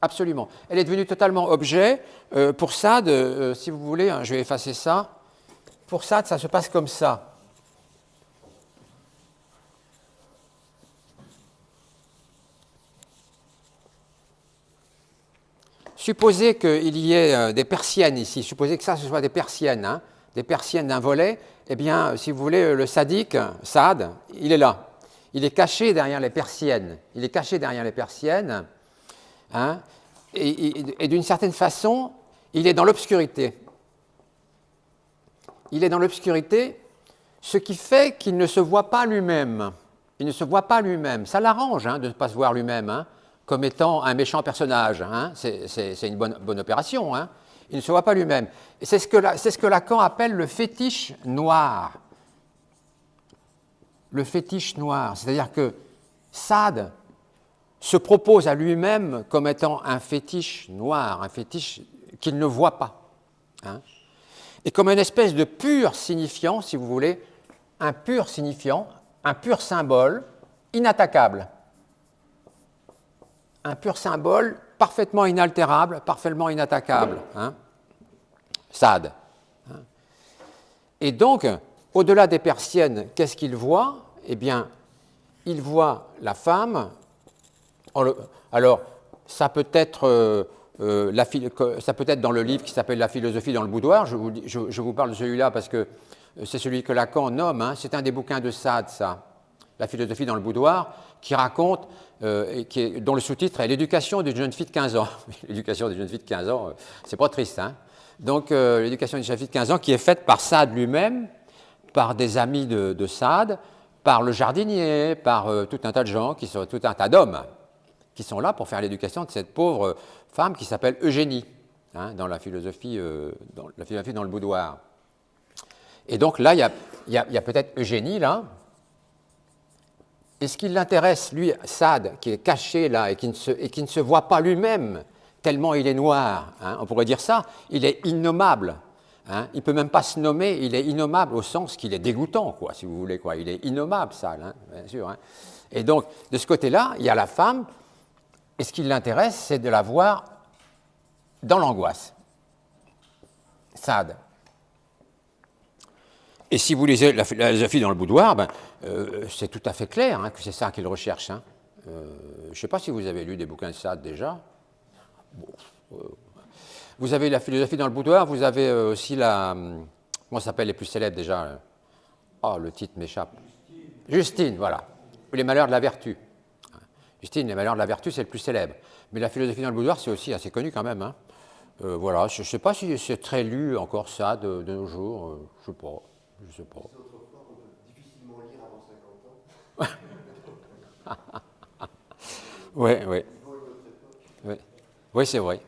Absolument. Elle est devenue totalement objet. Pour Sade, si vous voulez, hein, je vais effacer ça. Pour Sade, ça se passe comme ça. Supposez qu'il y ait des persiennes ici, supposez que ça, ce soit des persiennes d'un volet, eh bien, si vous voulez, le sadique, Sade, il est là. Il est caché derrière les persiennes. Il est caché derrière les persiennes. Hein, et d'une certaine façon, il est dans l'obscurité. Il est dans l'obscurité, ce qui fait qu'il ne se voit pas lui-même. Il ne se voit pas lui-même. Ça l'arrange hein, de ne pas se voir lui-même hein, comme étant un méchant personnage. Hein. C'est une bonne opération. Hein. Il ne se voit pas lui-même. C'est ce que Lacan appelle le fétiche noir. Le fétiche noir. C'est-à-dire que Sade se propose à lui-même comme étant un fétiche noir, un fétiche qu'il ne voit pas. Hein. et comme une espèce de pur signifiant, si vous voulez, un pur signifiant, un pur symbole inattaquable. Un pur symbole parfaitement inaltérable, parfaitement inattaquable. Hein. Sade. Hein. Et donc, au-delà des persiennes, qu'est-ce qu'il voit? Eh bien, il voit la femme. Alors, ça peut être, ça peut être dans le livre qui s'appelle La philosophie dans le boudoir. Je vous parle de celui-là parce que c'est celui que Lacan nomme. Hein. C'est un des bouquins de Sade, ça. La philosophie dans le boudoir, qui raconte, dont le sous-titre est L'éducation d'une jeune fille de 15 ans. L'éducation d'une jeune fille de 15 ans, c'est pas triste. Hein. Donc, l'éducation d'une jeune fille de 15 ans qui est faite par Sade lui-même, par des amis de Sade, par le jardinier, par tout un tas de gens, tout un tas d'hommes qui sont là pour faire l'éducation de cette pauvre femme qui s'appelle Eugénie, hein, dans la philosophie dans le boudoir. Et donc là, il y a peut-être Eugénie, là. Et ce qui l'intéresse, lui, Sade, qui est caché là et qui ne se voit pas lui-même, tellement il est noir, hein, on pourrait dire ça, il est innommable. Hein, il ne peut même pas se nommer, il est innommable au sens qu'il est dégoûtant, quoi, si vous voulez. Quoi. Il est innommable, Sade, hein, bien sûr. Hein. Et donc, de ce côté-là, il y a la femme, et ce qui l'intéresse, c'est de la voir dans l'angoisse. Sade. Et si vous lisez la philosophie dans le boudoir, ben, c'est tout à fait clair hein, que c'est ça qu'il recherche. Hein. Je ne sais pas si vous avez lu des bouquins de Sade déjà. Bon, vous avez la philosophie dans le boudoir, vous avez aussi la... Comment s'appelle les plus célèbres déjà? Oh, le titre m'échappe. Justine, voilà. Les malheurs de la vertu. Justine, les malheurs de la vertu, c'est le plus célèbre. Mais la philosophie dans le boudoir, c'est aussi assez connu quand même. Hein. Voilà, je ne sais pas si c'est très lu encore ça de nos jours. Je ne sais pas. Je sais pas. Autrefois, on peut difficilement lire avant 50 ans. Oui, oui. Oui, oui c'est vrai.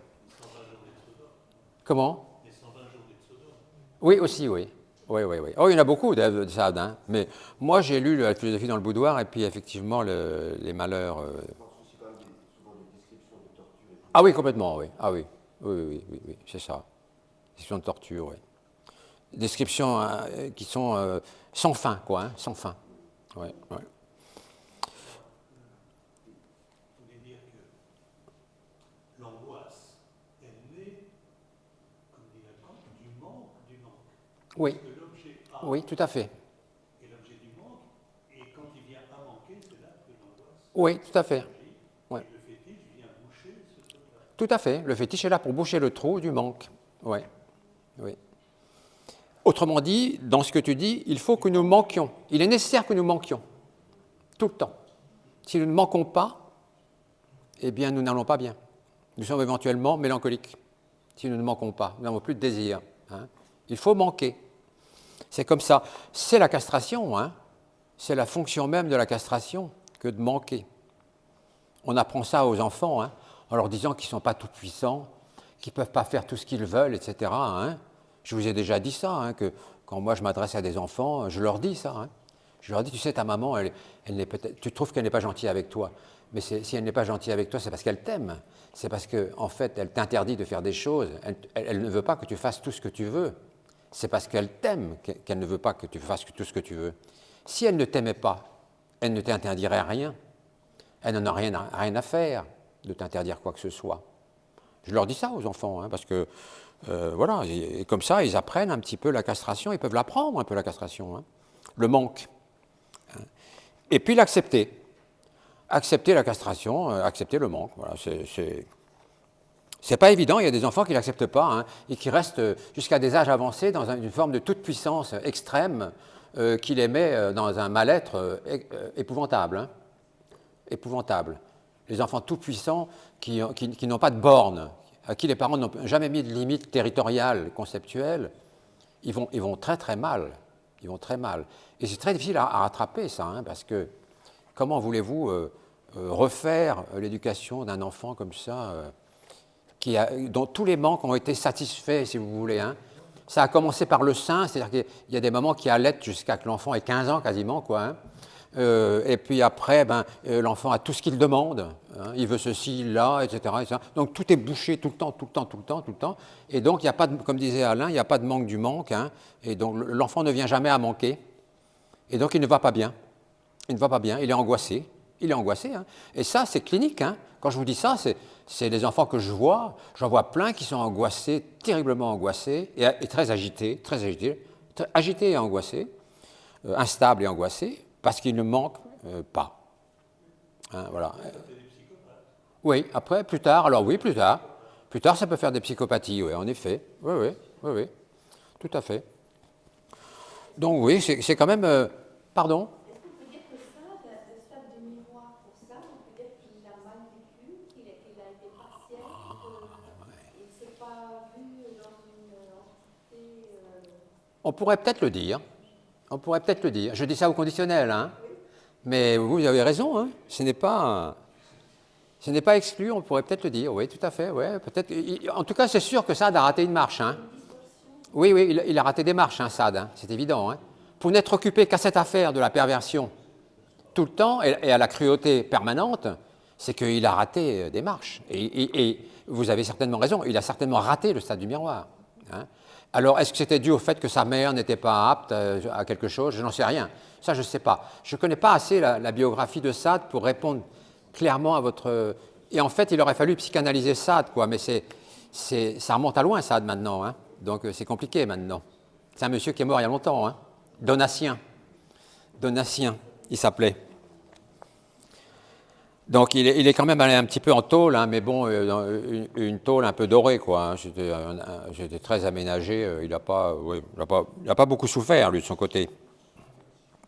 Comment? Les 120 jours d'Exodore. Oui, aussi, oui. Oui, oui, oui. Oh, il y en a beaucoup de Sade, hein. Mais moi, j'ai lu la philosophie dans le boudoir et puis effectivement les malheurs. Je pense aussi quand même souvent des descriptions de torture. Ah oui, complètement, oui. Ah oui, oui, c'est ça. Descriptions de torture, oui. Descriptions qui sont sans fin, quoi, hein, sans fin. Oui, oui. Vous voulez dire que l'angoisse, elle naît, comme dit Lacan, du manque. Oui. Parce que l'objet a, Oui, tout à fait. et l'objet du manque, et quand il vient à manquer, c'est là que l'angoisse Oui, tout à fait. agit, Ouais. et le fétiche vient boucher ce truc-là. Tout à fait. Le fétiche est là pour boucher le trou du manque. Oui, oui. Autrement dit, dans ce que tu dis, il faut que nous manquions. Il est nécessaire que nous manquions. Tout le temps. Si nous ne manquons pas, eh bien, nous n'allons pas bien. Nous sommes éventuellement mélancoliques. Si nous ne manquons pas, nous n'avons plus de désir. Hein. Il faut manquer. C'est comme ça. C'est la castration. Hein. C'est la fonction même de la castration que de manquer. On apprend ça aux enfants, hein, en leur disant qu'ils ne sont pas tout puissants, qu'ils ne peuvent pas faire tout ce qu'ils veulent, etc. Hein. Je vous ai déjà dit ça, hein, que quand moi je m'adresse à des enfants, je leur dis ça. Hein. Je leur dis, tu sais, ta maman, tu trouves qu'elle n'est pas gentille avec toi. Mais si elle n'est pas gentille avec toi, c'est parce qu'elle t'aime. C'est parce qu'en fait, elle t'interdit de faire des choses. Elle ne veut pas que tu fasses tout ce que tu veux. C'est parce qu'elle t'aime qu'elle ne veut pas que tu fasses tout ce que tu veux. Si elle ne t'aimait pas, elle ne t'interdirait rien. Elle n'en a rien à faire de t'interdire quoi que ce soit. Je leur dis ça aux enfants, hein, parce que, voilà, et comme ça, ils apprennent un petit peu la castration, ils peuvent l'apprendre un peu la castration, hein, le manque. Hein. Et puis l'accepter. Accepter la castration, accepter le manque. Voilà, c'est pas évident, il y a des enfants qui ne l'acceptent pas, hein, et qui restent jusqu'à des âges avancés dans une forme de toute-puissance extrême qui les met dans un mal-être épouvantable. Hein. Épouvantable. Les enfants tout-puissants qui n'ont pas de bornes, à qui les parents n'ont jamais mis de limite territoriale, conceptuelle, ils vont très très mal. Ils vont très mal. Et c'est très difficile à rattraper ça, hein, parce que comment voulez-vous refaire l'éducation d'un enfant comme ça, dont tous les manques ont été satisfaits, si vous voulez. Hein. Ça a commencé par le sein, c'est-à-dire qu'il y a des mamans qui allaitent jusqu'à que l'enfant ait 15 ans quasiment, quoi. Hein. Et puis après, l'enfant a tout ce qu'il demande. Hein, il veut ceci, là, etc., etc. Donc tout est bouché tout le temps, tout le temps, tout le temps, tout le temps. Et donc, il n'y a pas de, comme disait Alain, il n'y a pas de manque du manque. Hein, et donc, l'enfant ne vient jamais à manquer. Et donc, il ne va pas bien. Il ne va pas bien, il est angoissé. Il est angoissé. Hein. Et ça, c'est clinique. Hein. Quand je vous dis ça, c'est les enfants que je vois. J'en vois plein qui sont angoissés, terriblement angoissés, et très agités, agités et angoissés, instables et angoissés, parce qu'ils ne manquent pas. Hein, voilà. Oui, après, plus tard, alors oui, plus tard. Plus tard, ça peut faire des psychopathies, oui, en effet. Oui, oui, oui, oui. Tout à fait. Donc oui, c'est quand même... pardon ? Est-ce qu'on peut dire que ça, le stade du miroir pour ça, on peut dire qu'il l'a mal vécu, qu'il a été partiel, qu'il ne s'est pas vu dans une entité... On pourrait peut-être le dire. On pourrait peut-être le dire. Je dis ça au conditionnel, hein. Mais vous avez raison, hein. Ce n'est pas exclu, on pourrait peut-être le dire. Oui, tout à fait. Ouais, peut-être. En tout cas, c'est sûr que Sade a raté une marche. Hein. Oui, oui, il a raté des marches, hein, Sade. Hein. C'est évident. Hein. Pour n'être occupé qu'à cette affaire de la perversion tout le temps et à la cruauté permanente, c'est qu'il a raté des marches. Et vous avez certainement raison, il a certainement raté le stade du miroir. Hein. Alors, est-ce que c'était dû au fait que sa mère n'était pas apte à quelque chose? Je n'en sais rien. Ça, je ne sais pas. Je ne connais pas assez la biographie de Sade pour répondre clairement à votre... Et en fait, il aurait fallu psychanalyser Sade, quoi. Mais ça remonte à loin, Sade, maintenant. Hein. Donc, c'est compliqué, maintenant. C'est un monsieur qui est mort il y a longtemps. Hein. Donatien, il s'appelait. Donc, il est quand même allé un petit peu en tôle, hein, mais bon, une tôle un peu dorée, quoi. Hein. J'étais très aménagé. Il n'a pas beaucoup souffert, lui, de son côté.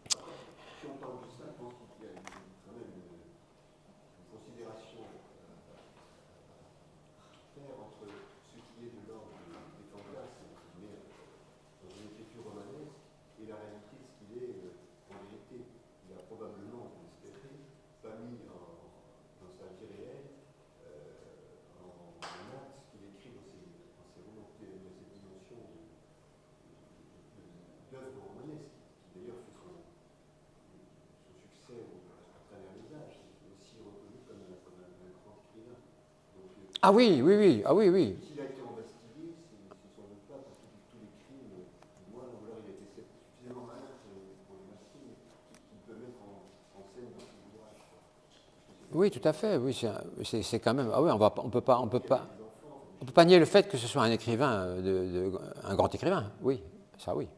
Si on parle de ça, je pense qu'il y a quand même une considération à faire entre ce qui est de l'ordre des fantasmes, mais dans une écriture romanesque, et la réalité de ce qu'il est en vérité. Il a probablement, on espérait, pas mis dans sa vie réelle, en acte, ce qu'il écrit dans ses volontés, dans cette dimension d'œuvre romanesque, qui d'ailleurs fait son succès à travers les âges. C'est aussi reconnu comme un grand écrivain. Donc, Ah oui, oui, oui, ah oui, oui. s'il a été embastillé, c'est sans doute pas pour tous les crimes moines, ou alors il a été suffisamment malin pour les masquer, mais qu'il peut mettre en scène dans ses ouvrages. Oui, tout à fait. Oui, c'est quand même. Ah oui, on peut pas nier le fait que ce soit un écrivain, un grand écrivain. Oui, ça oui.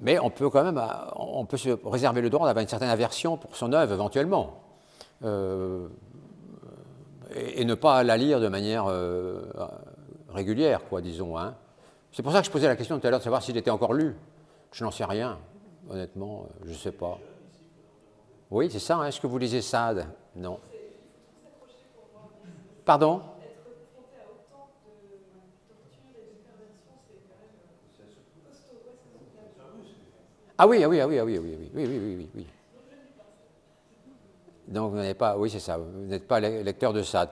Mais on peut quand même, on peut se réserver le droit d'avoir une certaine aversion pour son œuvre éventuellement, et ne pas la lire de manière régulière, quoi, disons. Hein. C'est pour ça que je posais la question tout à l'heure de savoir s'il était encore lu. Je n'en sais rien, honnêtement, je ne sais pas. Oui, c'est ça. Hein. Est-ce que vous lisez Sade? Non. Pardon? Être confronté à autant de tortures et de perversions, c'est quand même costaud. Ouais, c'est Ah oui, ah oui, ah oui, ah oui, oui, oui, oui, oui, oui, oui, oui. Donc vous n'êtes pas, oui, c'est ça. Vous n'êtes pas lecteur de Sade.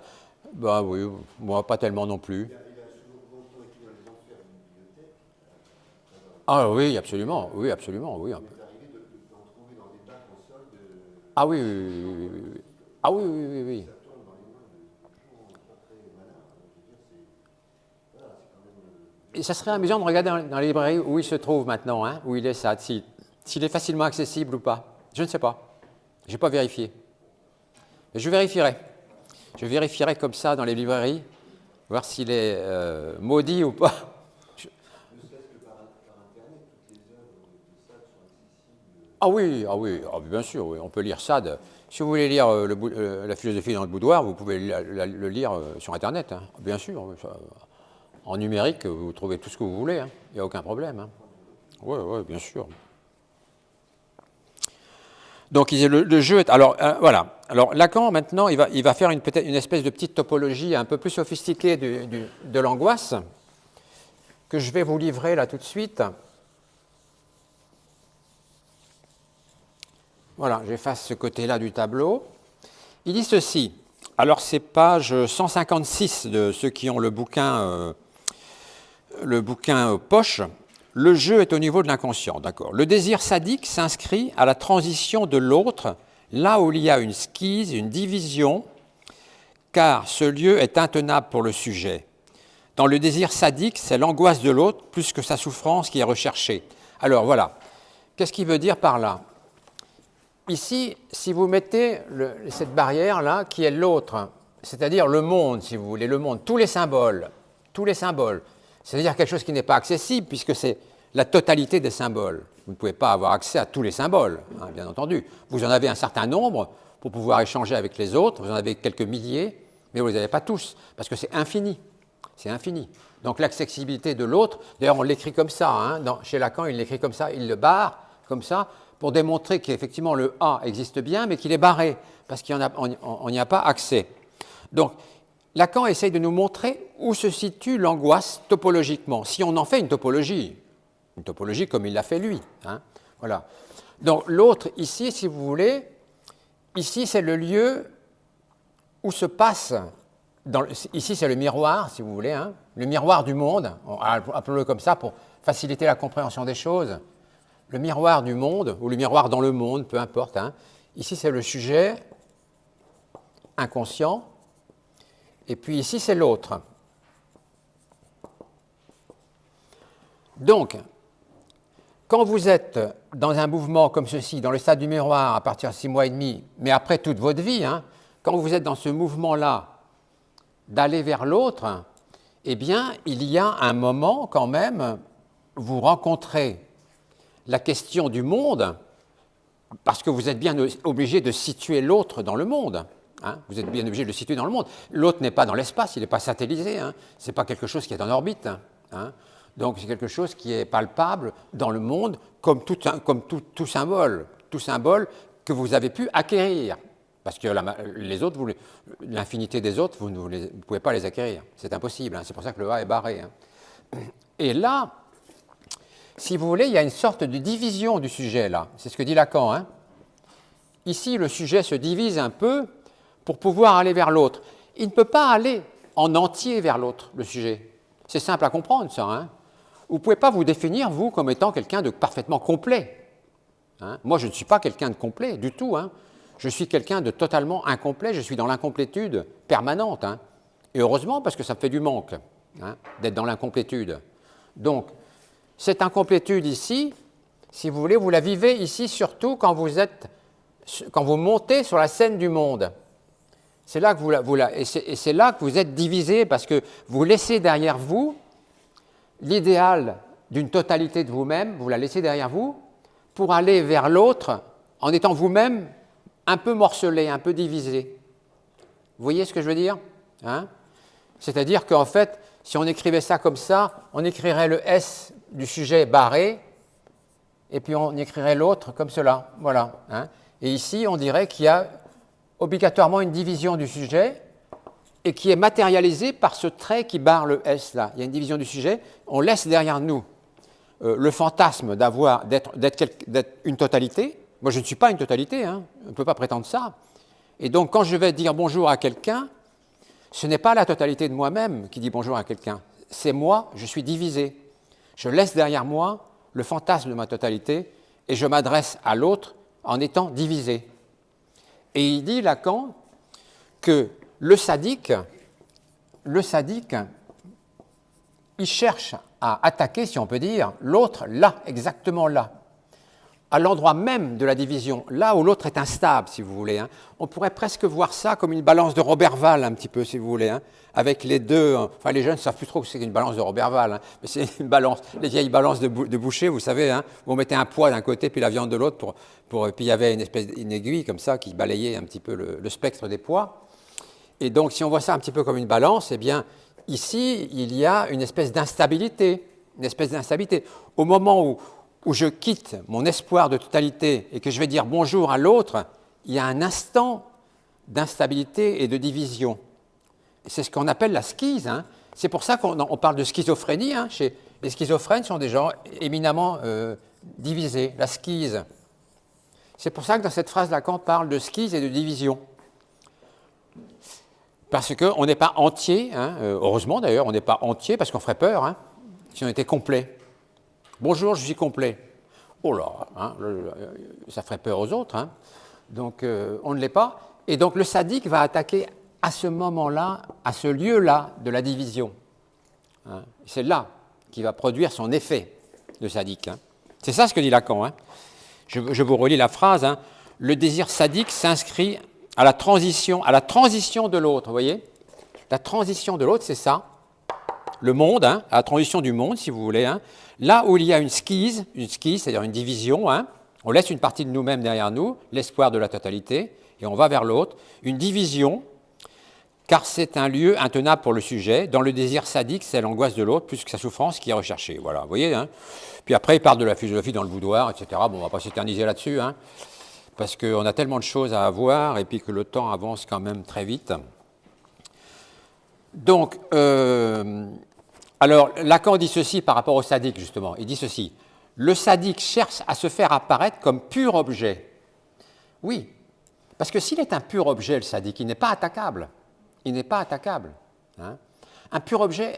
Ben oui, moi pas tellement non plus. Il a souvent longtemps été dans les enfers d'une bibliothèque. Ah oui, absolument, oui, absolument, oui. Il est arrivé d'en trouver dans des bacs en solde. Ah oui, oui, oui, oui, oui, oui. Ah oui, oui, oui, oui. Ça tombe dans les mains de gens pas très malins. Je veux dire, c'est quand même. Et ça serait amusant de regarder dans les librairies où il se trouve maintenant, hein, où il est Sade, s'il est facilement accessible ou pas. Je ne sais pas. Je n'ai pas vérifié. Mais je vérifierai. Je vérifierai comme ça dans les librairies, voir s'il est maudit ou pas. Ne serait-ce que par Internet, toutes les œuvres de Sade sont accessibles. Ah oui, ah oui, ah, bien sûr, oui. On peut lire Sade. Si vous voulez lire la philosophie dans le boudoir, vous pouvez le lire sur Internet, hein. Bien sûr. En numérique, vous trouvez tout ce que vous voulez, hein. Il n'y a aucun problème. Hein. Oui, oui, bien sûr. Donc le jeu est... Alors voilà. Alors Lacan, maintenant, il va faire peut-être une espèce de petite topologie un peu plus sophistiquée de l'angoisse, que je vais vous livrer là tout de suite. Voilà, j'efface ce côté-là du tableau. Il dit ceci. Alors c'est page 156 de ceux qui ont le bouquin poche. Le jeu est au niveau de l'inconscient, d'accord. Le désir sadique s'inscrit à la transition de l'autre, là où il y a une schise, une division, car ce lieu est intenable pour le sujet. Dans le désir sadique, c'est l'angoisse de l'autre plus que sa souffrance qui est recherchée. Alors voilà, qu'est-ce qu'il veut dire par là? Ici, si vous mettez cette barrière-là, qui est l'autre, c'est-à-dire le monde, si vous voulez, le monde, tous les symboles, c'est-à-dire quelque chose qui n'est pas accessible, puisque c'est la totalité des symboles. Vous ne pouvez pas avoir accès à tous les symboles, hein, bien entendu. Vous en avez un certain nombre pour pouvoir échanger avec les autres, vous en avez quelques milliers, mais vous ne les avez pas tous, parce que c'est infini. C'est infini. Donc l'accessibilité de l'autre, d'ailleurs on l'écrit comme ça, hein, chez Lacan il l'écrit comme ça, il le barre comme ça, pour démontrer qu'effectivement le A existe bien, mais qu'il est barré, parce qu'on n'y a pas accès. Donc Lacan essaye de nous montrer où se situe l'angoisse topologiquement, si on en fait une topologie comme il l'a fait lui. Hein, voilà. Donc l'autre ici, si vous voulez, ici c'est le lieu où se passe, ici c'est le miroir, si vous voulez, hein, le miroir du monde, appelons-le comme ça pour faciliter la compréhension des choses. Le miroir du monde, ou le miroir dans le monde, peu importe. Hein. Ici c'est le sujet inconscient, et puis ici c'est l'autre. Donc, quand vous êtes dans un mouvement comme ceci, dans le stade du miroir à partir de 6 mois et demi, mais après toute votre vie, hein, quand vous êtes dans ce mouvement-là d'aller vers l'autre, eh bien, il y a un moment quand même, vous rencontrez la question du monde, parce que vous êtes bien obligé de situer l'autre dans le monde. Hein, vous êtes bien obligé de le situer dans le monde. L'autre n'est pas dans l'espace, il n'est pas satellisé, hein, ce n'est pas quelque chose qui est en orbite. Hein, donc c'est quelque chose qui est palpable dans le monde comme tout symbole que vous avez pu acquérir. Parce que les autres, l'infinité des autres, vous ne pouvez pas les acquérir. C'est impossible, hein, c'est pour ça que le A est barré. Hein. Et là, si vous voulez, il y a une sorte de division du sujet là. C'est ce que dit Lacan. Hein. Ici, le sujet se divise un peu pour pouvoir aller vers l'autre. Il ne peut pas aller en entier vers l'autre, le sujet. C'est simple à comprendre, ça. Hein. Vous ne pouvez pas vous définir, vous, comme étant quelqu'un de parfaitement complet. Hein. Moi, je ne suis pas quelqu'un de complet du tout. Hein. Je suis quelqu'un de totalement incomplet, je suis dans l'incomplétude permanente. Hein. Et heureusement, parce que ça me fait du manque, hein, d'être dans l'incomplétude. Donc, cette incomplétude ici, si vous voulez, vous la vivez ici surtout quand vous montez sur la scène du monde. C'est là que c'est là que vous êtes divisé, parce que vous laissez derrière vous l'idéal d'une totalité de vous-même, vous la laissez derrière vous, pour aller vers l'autre en étant vous-même un peu morcelé, un peu divisé. Vous voyez ce que je veux dire, hein? C'est-à-dire qu'en fait, si on écrivait ça comme ça, on écrirait le S du sujet barré, et puis on écrirait l'autre comme cela. Voilà. Hein? Et ici, on dirait qu'il y a obligatoirement une division du sujet, et qui est matérialisée par ce trait qui barre le S là. Il y a une division du sujet, on laisse derrière nous le fantasme d'être une totalité. Moi, je ne suis pas une totalité, hein. On ne peut pas prétendre ça. Et donc, quand je vais dire bonjour à quelqu'un, ce n'est pas la totalité de moi-même qui dit bonjour à quelqu'un. C'est moi, je suis divisé. Je laisse derrière moi le fantasme de ma totalité et je m'adresse à l'autre en étant divisé. Et il dit, Lacan, que le sadique, il cherche à attaquer, si on peut dire, l'autre là, exactement là, à l'endroit même de la division, là où l'autre est instable, si vous voulez. Hein. On pourrait presque voir ça comme une balance de Roberval, un petit peu, si vous voulez, hein, avec les deux. Enfin, les jeunes ne savent plus trop que c'est une balance de Roberval, hein, mais c'est une balance, les vieilles balances de boucher, vous savez, hein, où on mettait un poids d'un côté puis la viande de l'autre, puis il y avait une aiguille comme ça qui balayait un petit peu le spectre des poids. Et donc, si on voit ça un petit peu comme une balance, eh bien, ici, il y a une espèce d'instabilité. Au moment où je quitte mon espoir de totalité et que je vais dire bonjour à l'autre, il y a un instant d'instabilité et de division. C'est ce qu'on appelle la schise. Hein. C'est pour ça qu'on parle de schizophrénie. Hein. Les schizophrènes sont des gens éminemment divisés, la schise. C'est pour ça que dans cette phrase, Lacan parle de schise et de division. Parce qu'on n'est pas entier, hein, heureusement d'ailleurs, on n'est pas entier parce qu'on ferait peur, hein, si on était complet. Bonjour, je suis complet. Oh là, hein, ça ferait peur aux autres. Hein. Donc, on ne l'est pas. Et donc, le sadique va attaquer à ce moment-là, à ce lieu-là de la division. Hein. C'est là qu'il va produire son effet, le sadique. Hein. C'est ça ce que dit Lacan. Hein. Je vous relis la phrase. Hein. Le désir sadique s'inscrit à la transition de l'autre, vous voyez? La transition de l'autre, c'est ça. Le monde, hein, à la transition du monde, si vous voulez. Hein. Là où il y a une skise, c'est-à-dire une division, hein, on laisse une partie de nous-mêmes derrière nous, l'espoir de la totalité, et on va vers l'autre. Une division, car c'est un lieu intenable pour le sujet. Dans le désir sadique, c'est l'angoisse de l'autre, plus que sa souffrance qui est recherchée. Voilà, vous voyez. Hein. Puis après, il parle de la philosophie dans le boudoir, etc. Bon, on ne va pas s'éterniser là-dessus, hein, parce qu'on a tellement de choses à avoir, et puis que le temps avance quand même très vite. Donc, alors, Lacan dit ceci par rapport au sadique, justement. Il dit ceci. Le sadique cherche à se faire apparaître comme pur objet. Oui, parce que s'il est un pur objet, le sadique, il n'est pas attaquable. Il n'est pas attaquable. Hein. Un pur objet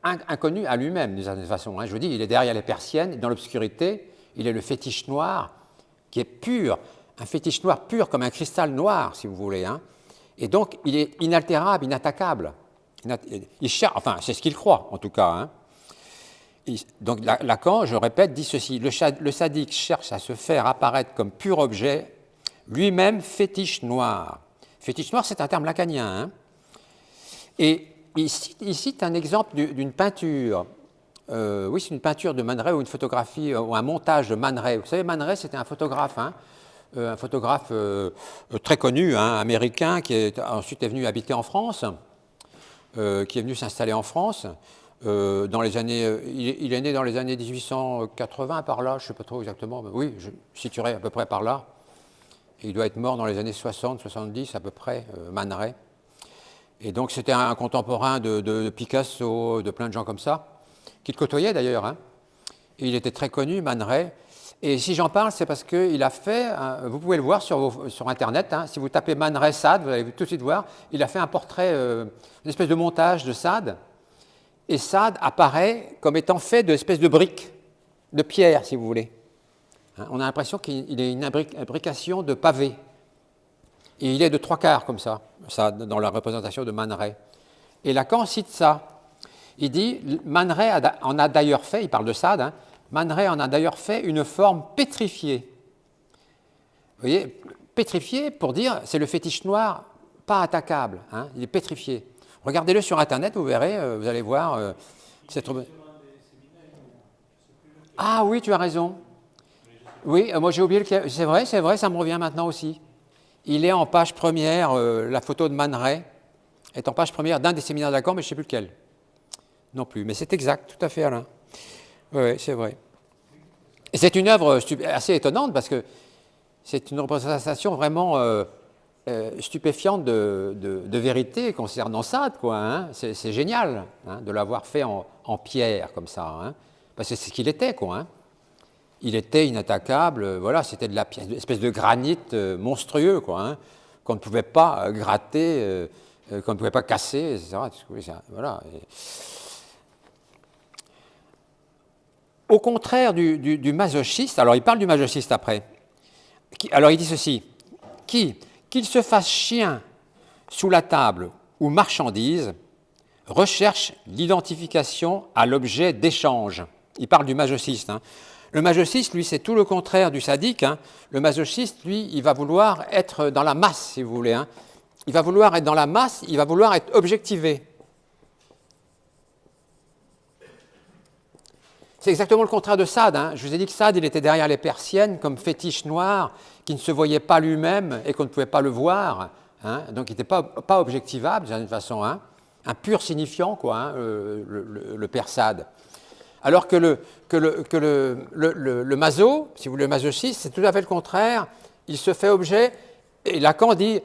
inconnu à lui-même, d'une certaine façon. Hein. Je vous dis, il est derrière les persiennes, dans l'obscurité, il est le fétiche noir qui est pur, un fétiche noir pur comme un cristal noir, si vous voulez. Hein. Et donc, il est inaltérable, inattaquable. Il cherche, enfin, c'est ce qu'il croit, en tout cas. Hein. Donc, Lacan, je répète, dit ceci. Le sadique cherche à se faire apparaître comme pur objet, lui-même fétiche noir. Fétiche noir, c'est un terme lacanien. Hein. Et il cite un exemple d'une peinture. Oui, c'est une peinture de Man Ray ou une photographie ou un montage de Man Ray. Vous savez, Man Ray, c'était un photographe. Hein. Un photographe très connu, hein, américain, qui ensuite est venu habiter en France. Qui est venu s'installer en France dans les années. Il est né dans les années 1880 par là, je ne sais pas trop exactement, mais oui, je situerai à peu près par là. Et il doit être mort dans les années 60, 70 à peu près, Man Ray. Et donc c'était un contemporain de Picasso, de plein de gens comme ça, qu'il côtoyait d'ailleurs. Hein. Et il était très connu, Man Ray. Et si j'en parle, c'est parce qu'il a fait, vous pouvez le voir sur Internet, hein, si vous tapez Man Ray Sade, vous allez tout de suite voir, il a fait un portrait, une espèce de montage de Sade, et Sade apparaît comme étant fait d'espèces de briques, de pierres, si vous voulez. Hein, on a l'impression qu'il est une imbrication de pavés. Et il est de 3/4 comme ça, dans la représentation de Man Ray. Et Lacan cite ça. Il dit, Man Ray en a d'ailleurs fait, il parle de Sade, hein, Man Ray en a d'ailleurs fait une forme pétrifiée. Vous voyez, pétrifié pour dire, c'est le fétiche noir pas attaquable, hein, il est pétrifié. Regardez-le sur Internet, vous verrez, vous allez voir. Ah oui, tu as raison. Oui, moi j'ai oublié lequel. C'est vrai, ça me revient maintenant aussi. Il est en page première, la photo de Man Ray est en page première d'un des séminaires de Lacan, mais je ne sais plus lequel. Non plus, mais c'est exact, tout à fait, Alain. Oui, c'est vrai. Et c'est une œuvre assez étonnante parce que c'est une représentation vraiment stupéfiante de vérité concernant Sade, quoi. Hein. C'est génial hein, de l'avoir fait en pierre comme ça, hein, parce que c'est ce qu'il était, quoi. Hein. Il était inattaquable, voilà, c'était de une espèce de granit monstrueux, quoi, hein, qu'on ne pouvait pas gratter, qu'on ne pouvait pas casser, etc. Voilà. Au contraire du masochiste, alors il parle du masochiste après, alors il dit ceci, qu'il se fasse chien sous la table ou marchandise, recherche l'identification à l'objet d'échange. Il parle du masochiste. Hein. Le masochiste, lui, c'est tout le contraire du sadique. Hein. Le masochiste, lui, il va vouloir être dans la masse, si vous voulez. Hein. Il va vouloir être dans la masse, il va vouloir être objectivé. C'est exactement le contraire de Sade. Hein. Je vous ai dit que Sade, il était derrière les persiennes comme fétiche noir, qui ne se voyait pas lui-même et qu'on ne pouvait pas le voir. Hein. Donc il n'était pas objectivable, d'une façon. Hein. Un pur signifiant, quoi, hein, le père Sade. Alors que le maso, si vous voulez, le masochiste, c'est tout à fait le contraire. Il se fait objet, et Lacan dit,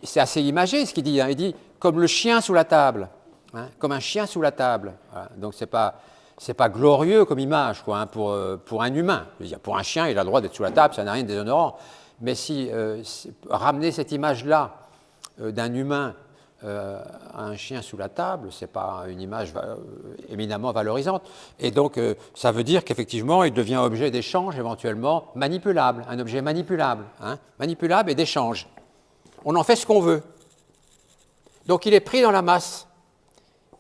c'est assez imagé ce qu'il dit, hein, il dit comme le chien sous la table, hein, comme un chien sous la table. Voilà. Donc c'est pas glorieux comme image, quoi, hein, pour un humain. Je veux dire, pour un chien, il a le droit d'être sous la table, ça n'a rien de déshonorant. Mais si ramener cette image-là d'un humain un chien sous la table, ce n'est pas une image éminemment valorisante. Et donc, ça veut dire qu'effectivement, il devient objet d'échange, éventuellement manipulable, un objet manipulable, hein, manipulable et d'échange. On en fait ce qu'on veut. Donc, il est pris dans la masse.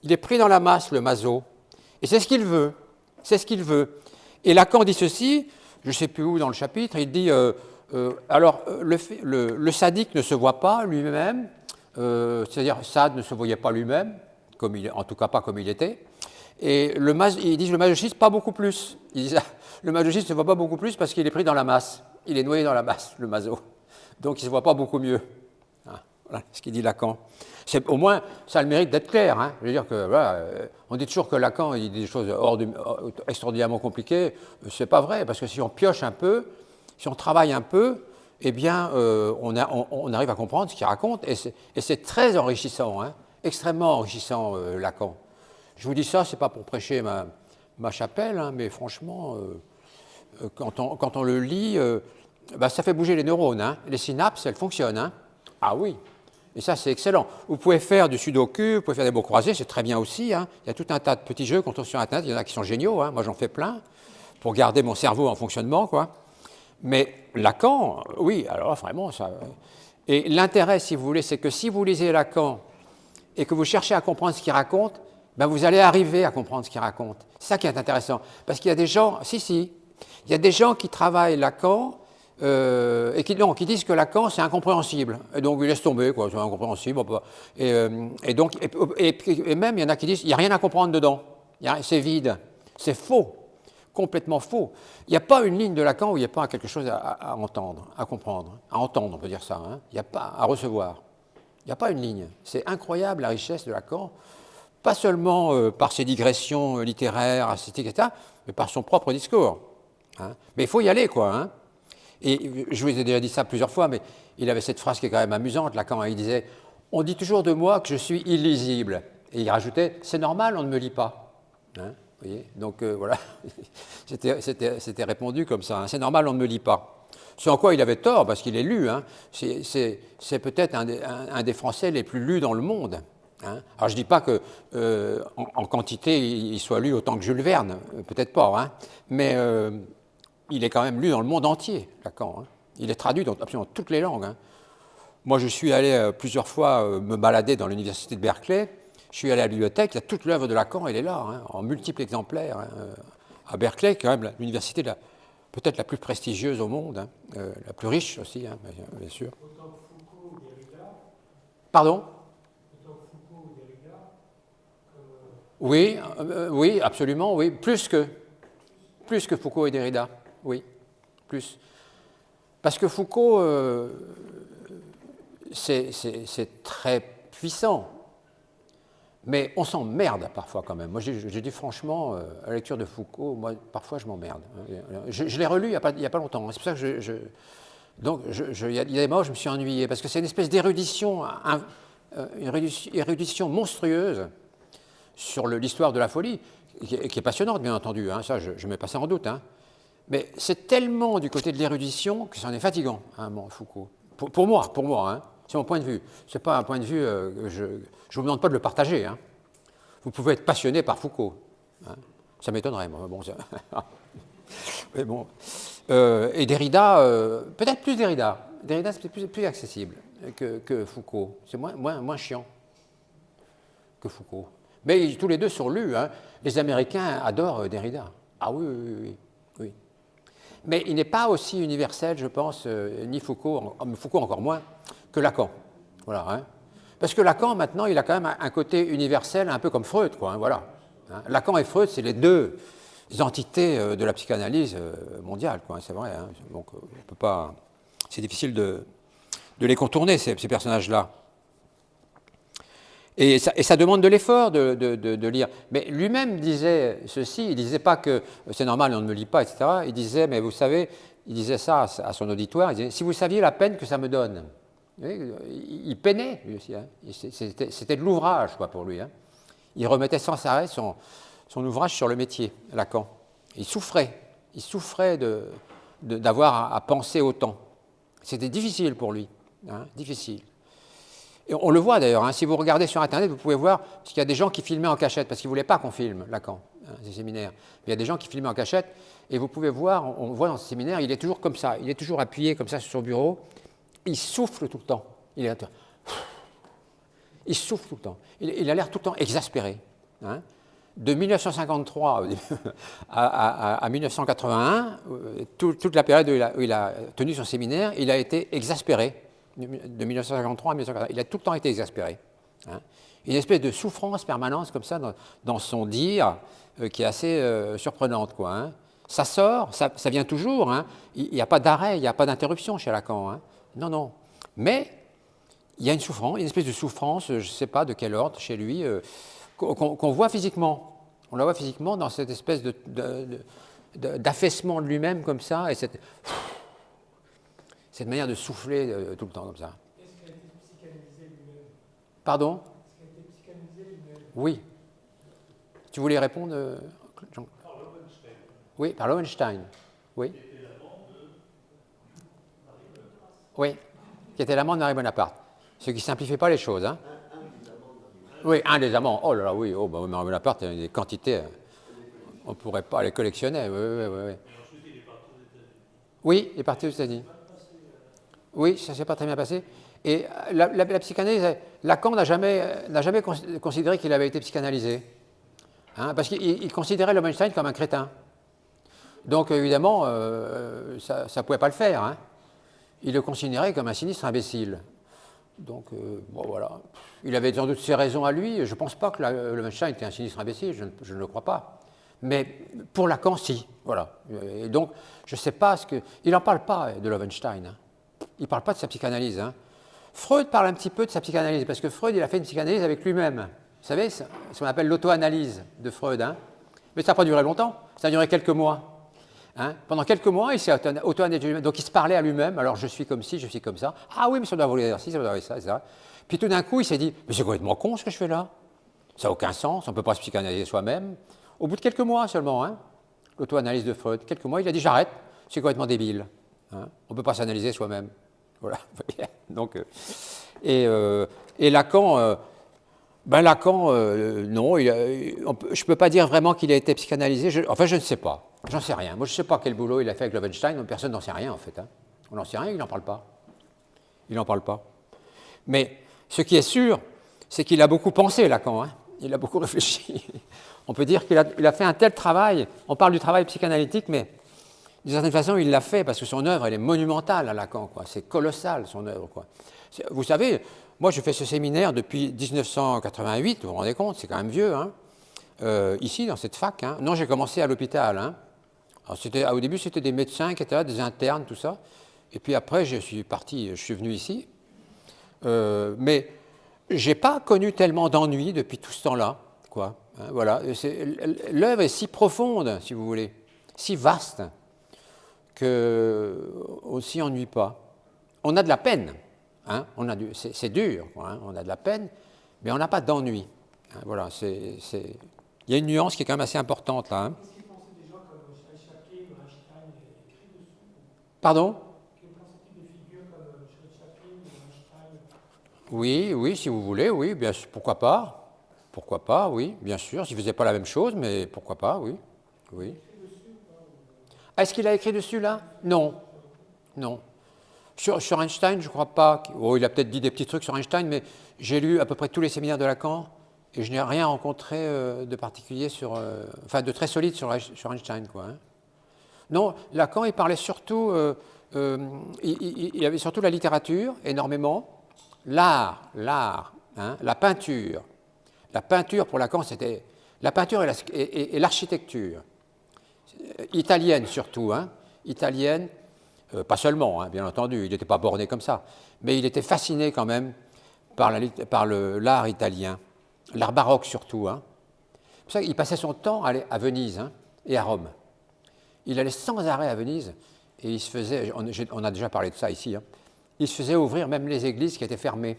Il est pris dans la masse, le maso. Et c'est ce qu'il veut. C'est ce qu'il veut. Et Lacan dit ceci, je ne sais plus où dans le chapitre, il dit le sadique ne se voit pas lui-même, c'est-à-dire Sade ne se voyait pas lui-même, en tout cas pas comme il était. Et ils disent le masochiste, pas beaucoup plus. Ils disent, le masochiste ne se voit pas beaucoup plus parce qu'il est pris dans la masse. Il est noyé dans la masse, le maso. Donc il ne se voit pas beaucoup mieux. Voilà ce qu'il dit Lacan. Au moins, ça a le mérite d'être clair. Hein. Je veux dire que, voilà, on dit toujours que Lacan il dit des choses extraordinairement compliquées. Ce n'est pas vrai, parce que si on pioche un peu, si on travaille un peu, eh bien, on arrive à comprendre ce qu'il raconte. Et c'est très enrichissant, hein, extrêmement enrichissant, Lacan. Je vous dis ça, ce n'est pas pour prêcher ma chapelle, hein, mais franchement, quand on le lit, ça fait bouger les neurones. Hein. Les synapses, elles fonctionnent. Hein. Ah oui. Et ça, c'est excellent. Vous pouvez faire du sudoku, vous pouvez faire des mots croisés, c'est très bien aussi. Hein. Il y a tout un tas de petits jeux qu'on trouve sur Internet. Il y en a qui sont géniaux. Hein. Moi, j'en fais plein pour garder mon cerveau en fonctionnement, quoi. Mais Lacan, oui, alors vraiment, ça. Et l'intérêt, si vous voulez, c'est que si vous lisez Lacan et que vous cherchez à comprendre ce qu'il raconte, ben vous allez arriver à comprendre ce qu'il raconte. C'est ça qui est intéressant. Parce qu'il y a des gens, il y a des gens qui travaillent Lacan. Et qui disent que Lacan, c'est incompréhensible. Et donc, ils laissent tomber, quoi, c'est incompréhensible. Et même, il y en a qui disent, il n'y a rien à comprendre dedans. C'est vide. C'est faux. Complètement faux. Il n'y a pas une ligne de Lacan où il n'y a pas quelque chose à entendre, à comprendre. À entendre, on peut dire ça. Hein. Il n'y a pas à recevoir. Il n'y a pas une ligne. C'est incroyable, la richesse de Lacan. Pas seulement par ses digressions littéraires, esthétiques, etc., mais par son propre discours. Hein. Mais il faut y aller, quoi. Hein. Et je vous ai déjà dit ça plusieurs fois, mais il avait cette phrase qui est quand même amusante, Lacan, il disait « On dit toujours de moi que je suis illisible ». Et il rajoutait « C'est normal, on ne me lit pas hein ». Vous voyez. Donc voilà, c'était répondu comme ça, hein. C'est normal, on ne me lit pas. Ce en quoi il avait tort, parce qu'il est lu. Hein. C'est peut-être un des Français les plus lus dans le monde. Hein. Alors je ne dis pas qu'en quantité, il soit lu autant que Jules Verne, peut-être pas, hein. Mais... il est quand même lu dans le monde entier, Lacan. Hein. Il est traduit dans absolument toutes les langues. Hein. Moi, je suis allé plusieurs fois me balader dans l'université de Berkeley. Je suis allé à la bibliothèque, il y a toute l'œuvre de Lacan, elle est là, hein, en multiples exemplaires. Hein. À Berkeley, quand même, l'université peut-être la plus prestigieuse au monde, hein, la plus riche aussi, hein, bien sûr. Autant que Foucault ou Derrida. Pardon ? Autant que Foucault ou Derrida. Oui, oui, absolument, oui. Plus que Foucault et Derrida. Oui, plus. Parce que Foucault, c'est très puissant, mais on s'emmerde parfois quand même. Moi, je dis franchement, à la lecture de Foucault, moi, parfois, je m'emmerde. Je l'ai relu il n'y a pas longtemps. C'est pour ça que donc, il y a des moments où je me suis ennuyé, parce que c'est une espèce d'érudition, une érudition monstrueuse sur l'histoire de la folie, qui est passionnante, bien entendu. Hein, ça, je ne mets pas ça en doute. Hein. Mais c'est tellement du côté de l'érudition que c'en est fatigant, hein, Foucault. Pour moi, hein, c'est mon point de vue. Ce n'est pas un point de vue, je ne vous demande pas de le partager. Hein. Vous pouvez être passionné par Foucault. Hein. Ça m'étonnerait, moi. Bon, mais bon. Et Derrida, peut-être plus Derrida. Derrida, c'est plus accessible que Foucault. C'est moins chiant que Foucault. Mais tous les deux sont lus. Hein. Les Américains adorent Derrida. Ah oui. Mais il n'est pas aussi universel, je pense, ni Foucault encore moins, que Lacan. Voilà, hein. Parce que Lacan, maintenant, il a quand même un côté universel, un peu comme Freud, quoi. Hein, voilà. Hein. Lacan et Freud, c'est les deux entités de la psychanalyse mondiale, quoi. C'est vrai. Hein. Donc, on peut pas. C'est difficile de les contourner, ces personnages-là. Et ça demande de l'effort de lire. Mais lui-même disait ceci, il ne disait pas que c'est normal, on ne me lit pas, etc. Il disait, mais vous savez, il disait ça à son auditoire, il disait, si vous saviez la peine que ça me donne. Il peinait, lui aussi. Hein. C'était de l'ouvrage, quoi, pour lui. Hein. Il remettait sans arrêt son ouvrage sur le métier, Lacan. Il souffrait d'avoir à penser autant. C'était difficile pour lui, hein, difficile. Et on le voit d'ailleurs, hein, si vous regardez sur Internet, vous pouvez voir, parce qu'il y a des gens qui filmaient en cachette, parce qu'ils ne voulaient pas qu'on filme Lacan, hein, ces séminaires. Mais il y a des gens qui filmaient en cachette, et vous pouvez voir, on voit dans ce séminaire, il est toujours comme ça, il est toujours appuyé comme ça sur son bureau, il souffle tout le temps. Il souffle tout le temps. Il a l'air tout le temps exaspéré. Hein. De 1953 à 1981, toute la période où il a tenu son séminaire, il a été exaspéré. De 1953 à 1980, il a tout le temps été exaspéré. Hein. Une espèce de souffrance permanente comme ça dans son dire qui est assez surprenante, quoi. Hein. Ça sort, ça vient toujours. Hein. Il n'y a pas d'arrêt, il n'y a pas d'interruption chez Lacan. Hein. Non, non. Mais il y a une souffrance, une espèce de souffrance, je ne sais pas de quel ordre chez lui, qu'on voit physiquement. On la voit physiquement dans cette espèce d'affaissement de lui-même comme ça, et cette manière de souffler tout le temps comme ça. Est-ce qu'il a été psychanalysé lui-même? Pardon? Est-ce qu'il a été psychanalysé lui-même? Oui. Tu voulais répondre, Jean? Par Lowenstein. Oui, par Lowenstein. Oui. Qui était l'amant de Marie Bonaparte. Oui, qui était l'amant de Marie Bonaparte. Ce qui ne simplifie pas les choses. Hein. Oui, un des amants. Oh là là, oui. Oh, bah, Marie Bonaparte, il y a des quantités. On ne pourrait pas les collectionner. Oui, oui, oui, oui. Et ensuite, il est parti aux États-Unis. Oui, il est parti aux États-Unis. Oui, ça ne s'est pas très bien passé. Et la psychanalyse, Lacan n'a jamais considéré qu'il avait été psychanalysé. Hein, parce qu'il considérait Lowenstein comme un crétin. Donc, évidemment, ça ne pouvait pas le faire. Hein. Il le considérait comme un sinistre imbécile. Donc, bon, voilà. Il avait sans doute ses raisons à lui. Je ne pense pas que Lowenstein était un sinistre imbécile, je ne le crois pas. Mais pour Lacan, si. Voilà. Et donc, je ne sais pas ce que. Il n'en parle pas de Lowenstein. Hein. Il ne parle pas de sa psychanalyse. Hein. Freud parle un petit peu de sa psychanalyse, parce que Freud, il a fait une psychanalyse avec lui-même. Vous savez, ce qu'on appelle l'auto-analyse de Freud. Hein. Mais ça n'a pas duré longtemps. Ça a duré quelques mois. Hein. Pendant quelques mois, il s'est auto-analysé lui-même. Donc, il se parlait à lui-même. Alors, je suis comme ci, je suis comme ça. Ah oui, mais ça doit avoir l'exercice, ça doit avoir ça, etc. Puis tout d'un coup, il s'est dit, mais c'est complètement con ce que je fais là. Ça n'a aucun sens. On ne peut pas se psychanalyser soi-même. Au bout de quelques mois seulement, hein, l'auto-analyse de Freud, quelques mois, il a dit, j'arrête. C'est complètement débile. Hein. On ne peut pas s'analyser soi-même. Voilà. Donc, et Lacan, non, je ne peux pas dire vraiment qu'il a été psychanalysé. Enfin, je ne sais pas. J'en sais rien. Moi, je ne sais pas quel boulot il a fait avec Lowenstein. Personne n'en sait rien, en fait. Hein. On n'en sait rien, il n'en parle pas. Il n'en parle pas. Mais ce qui est sûr, c'est qu'il a beaucoup pensé, Lacan. Hein. Il a beaucoup réfléchi. On peut dire qu'il a fait un tel travail. On parle du travail psychanalytique, mais d'une certaine façon, il l'a fait parce que son œuvre, elle est monumentale à Lacan. C'est colossal, son œuvre. Quoi. Vous savez, moi, je fais ce séminaire depuis 1988, vous vous rendez compte, c'est quand même vieux, hein, ici, dans cette fac. Hein. Non, j'ai commencé à l'hôpital. Hein. Alors, au début, c'était des médecins qui étaient là, des internes, tout ça. Et puis après, je suis venu ici. Mais je n'ai pas connu tellement d'ennui depuis tout ce temps-là. Quoi. Hein, voilà. L'œuvre est si profonde, si vous voulez, si vaste, qu'on ne s'y ennuie pas. On a de la peine. Hein, c'est dur, quoi, hein, on a de la peine, mais on n'a pas d'ennui. Hein, voilà, il y a une nuance qui est quand même assez importante là. Hein. Qu'est-ce qu'il pensait des gens comme Chaplin ou Einstein écrit dessus? Pardon? Qu'en pensait-il des figures comme Chaplin ou Einstein? Oui, oui, si vous voulez, oui, bien sûr, pourquoi pas? Pourquoi pas, oui, bien sûr. S'il ne faisait pas la même chose, mais pourquoi pas, oui. Oui. Est-ce qu'il a écrit dessus là? Non. Non. Sur Einstein, je ne crois pas. Oh, il a peut-être dit des petits trucs sur Einstein, mais j'ai lu à peu près tous les séminaires de Lacan et je n'ai rien rencontré de particulier de très solide sur Einstein, quoi. Hein. Non, Lacan, il parlait surtout, il avait surtout la littérature, énormément, l'art, hein, la peinture. La peinture, pour Lacan, c'était la peinture et l'architecture. Italienne surtout, hein, italienne. Pas seulement, hein, bien entendu, il n'était pas borné comme ça, mais il était fasciné quand même par l'art italien, l'art baroque surtout. Hein. C'est pour ça qu'il passait son temps à Venise, hein, et à Rome. Il allait sans arrêt à Venise et il se faisait, on a déjà parlé de ça ici, hein, il se faisait ouvrir même les églises qui étaient fermées.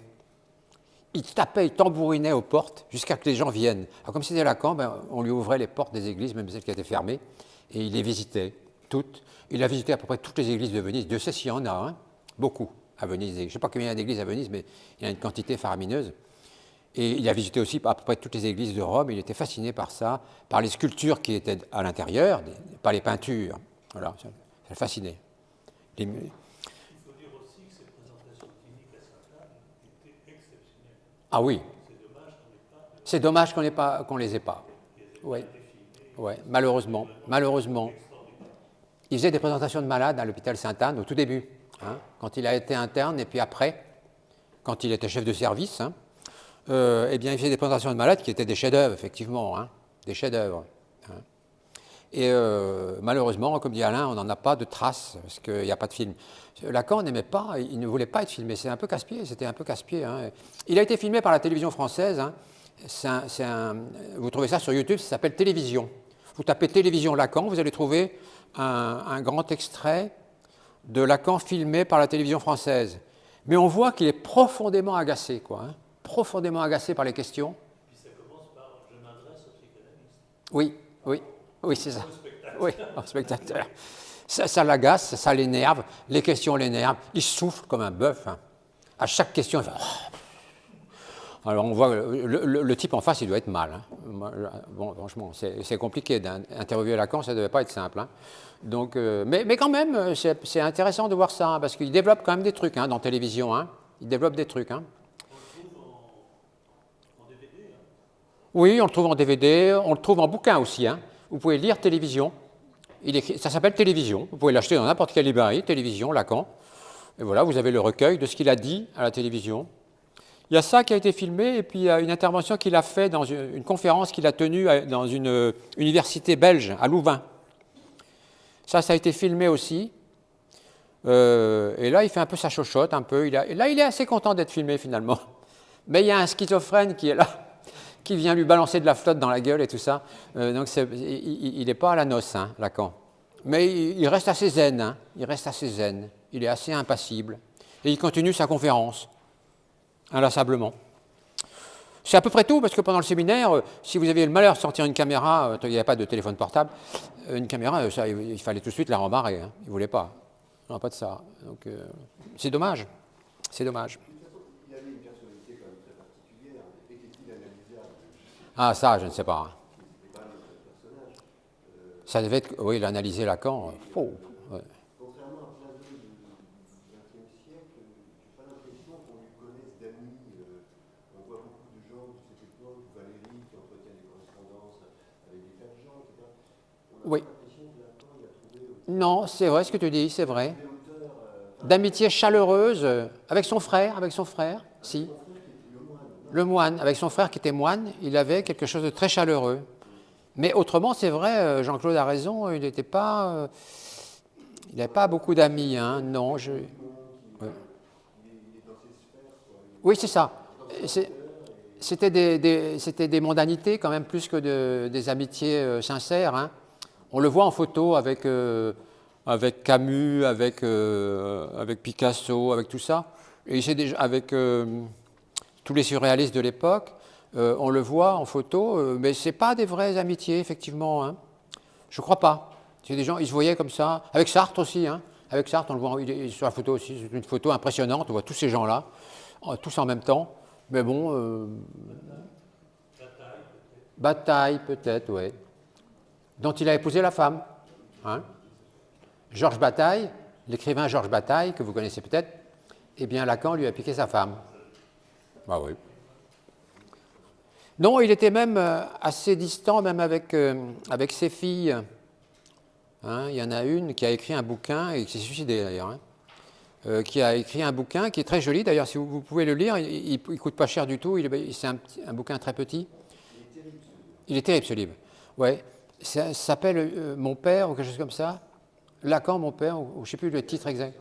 Il tapait, il tambourinait aux portes jusqu'à ce que les gens viennent. Alors, comme c'était Lacan, on lui ouvrait les portes des églises, même celles qui étaient fermées, et il les visitait toutes. Il a visité à peu près toutes les églises de Venise. Dieu sait s'il y en a, hein, beaucoup. à Venise. Je ne sais pas combien il y a d'églises à Venise, mais il y a une quantité faramineuse. Et il a visité aussi à peu près toutes les églises de Rome. Il était fasciné par ça, par les sculptures qui étaient à l'intérieur, pas les peintures. Voilà, ça le fascinait. Il faut dire aussi que ces présentations cliniques à Sainte-Anne étaient exceptionnelles. Ah oui, C'est dommage qu'on n'ait pas. c'est dommage qu'on les ait pas. Oui, été filmés. ouais, malheureusement, malheureusement. Il faisait des présentations de malades à l'hôpital Sainte-Anne au tout début, hein, quand il a été interne, et puis après, quand il était chef de service, hein, eh bien, il faisait des présentations de malades qui étaient des chefs-d'œuvre, effectivement, hein, des chefs-d'œuvre. Hein. Et malheureusement, comme dit Alain, on n'en a pas de traces, parce qu'il n'y a pas de film. Lacan n'aimait pas, il ne voulait pas être filmé, c'était un peu casse-pied. Hein. Il a été filmé par la télévision française, hein. Vous trouvez ça sur YouTube, ça s'appelle Télévision. Vous tapez Télévision Lacan, vous allez trouver un grand extrait de Lacan filmé par la télévision française. Mais on voit qu'il est profondément agacé, quoi, hein, profondément agacé par les questions. Puis ça commence par « Je m'adresse au psychanalyste ». Oui, oui, oui, c'est ça. Oui, au spectateur. Ça l'agace, ça l'énerve, les questions l'énervent, il souffle comme un bœuf. Hein. À chaque question, il fait... Alors on voit, le type en face, il doit être mal. Hein. Bon, franchement, c'est compliqué d'interviewer Lacan, ça ne devait pas être simple. Hein. Donc, mais quand même, c'est intéressant de voir ça, hein, parce qu'il développe quand même des trucs hein, dans télévision. Hein. Il développe des trucs. Hein. En DVD. Hein. Oui, on le trouve en DVD, on le trouve en bouquin aussi. Hein. Vous pouvez lire Télévision. Ça s'appelle Télévision. Vous pouvez l'acheter dans n'importe quelle librairie, Télévision, Lacan. Et voilà, vous avez le recueil de ce qu'il a dit à la télévision. Il y a ça qui a été filmé, et puis il y a une intervention qu'il a faite dans une conférence qu'il a tenue dans une université belge, à Louvain. Ça a été filmé aussi. Et là, il fait un peu sa chochotte, un peu. Et là, il est assez content d'être filmé, finalement. Mais il y a un schizophrène qui est là, qui vient lui balancer de la flotte dans la gueule et tout ça. Donc, il n'est pas à la noce, hein, Lacan. Mais il reste assez zen, hein. Il reste assez zen. Il est assez impassible. Et il continue sa conférence. Inlassablement. C'est à peu près tout, parce que pendant le séminaire, si vous aviez le malheur de sortir une caméra, il n'y avait pas de téléphone portable, une caméra, ça, il fallait tout de suite la rembarrer. Hein. Il ne voulait pas. Non, pas de ça. Donc, c'est dommage. C'est dommage. Il avait une personnalité quand même très particulière. Était-il analysable? Ah, ça, je ne sais pas. C'était pas un personnage. Ça devait être, oui, l'analyser Lacan. Oh, ouais. Contrairement à plein d'autres du XXe siècle, j'ai pas l'impression qu'on lui connaisse d'amis. On voit beaucoup de gens de cette époque, Valérie qui entretient des correspondances avec des tas de gens, etc. On n'a Oui. pas l'impression que Lacan il a trouvé Non, c'est vrai ce que tu dis, c'est vrai. des auteurs. D'amitié chaleureuse avec son frère, si. Le moine, avec son frère qui était moine, il avait quelque chose de très chaleureux. Mais autrement, c'est vrai, Jean-Claude a raison, il n'avait pas beaucoup d'amis, hein, non. Ouais. Oui, c'est ça. C'était des mondanités quand même plus que des amitiés sincères. Hein. On le voit en photo avec Camus, avec Picasso, avec tout ça, et avec tous les surréalistes de l'époque. On le voit en photo, mais ce n'est pas des vraies amitiés, effectivement. Hein. Je ne crois pas. C'est des gens, ils se voyaient comme ça. Avec Sartre aussi. Hein. Avec Sartre, on le voit sur la photo aussi. C'est une photo impressionnante. On voit tous ces gens-là, tous en même temps. Mais bon. Bataille, peut-être, oui. Dont il a épousé la femme. Hein. Georges Bataille, l'écrivain Georges Bataille, que vous connaissez peut-être, eh bien Lacan lui a piqué sa femme. Ah oui. Non, il était même assez distant, même avec ses filles. Hein, il y en a une qui a écrit un bouquin, et qui s'est suicidée d'ailleurs, hein, qui a écrit un bouquin qui est très joli, d'ailleurs, si vous pouvez le lire, il ne coûte pas cher du tout, c'est un bouquin très petit. Il est terrible ce livre. Ouais. Ça s'appelle Mon père, ou quelque chose comme ça. Lacan, mon père, ou je ne sais plus le titre exact.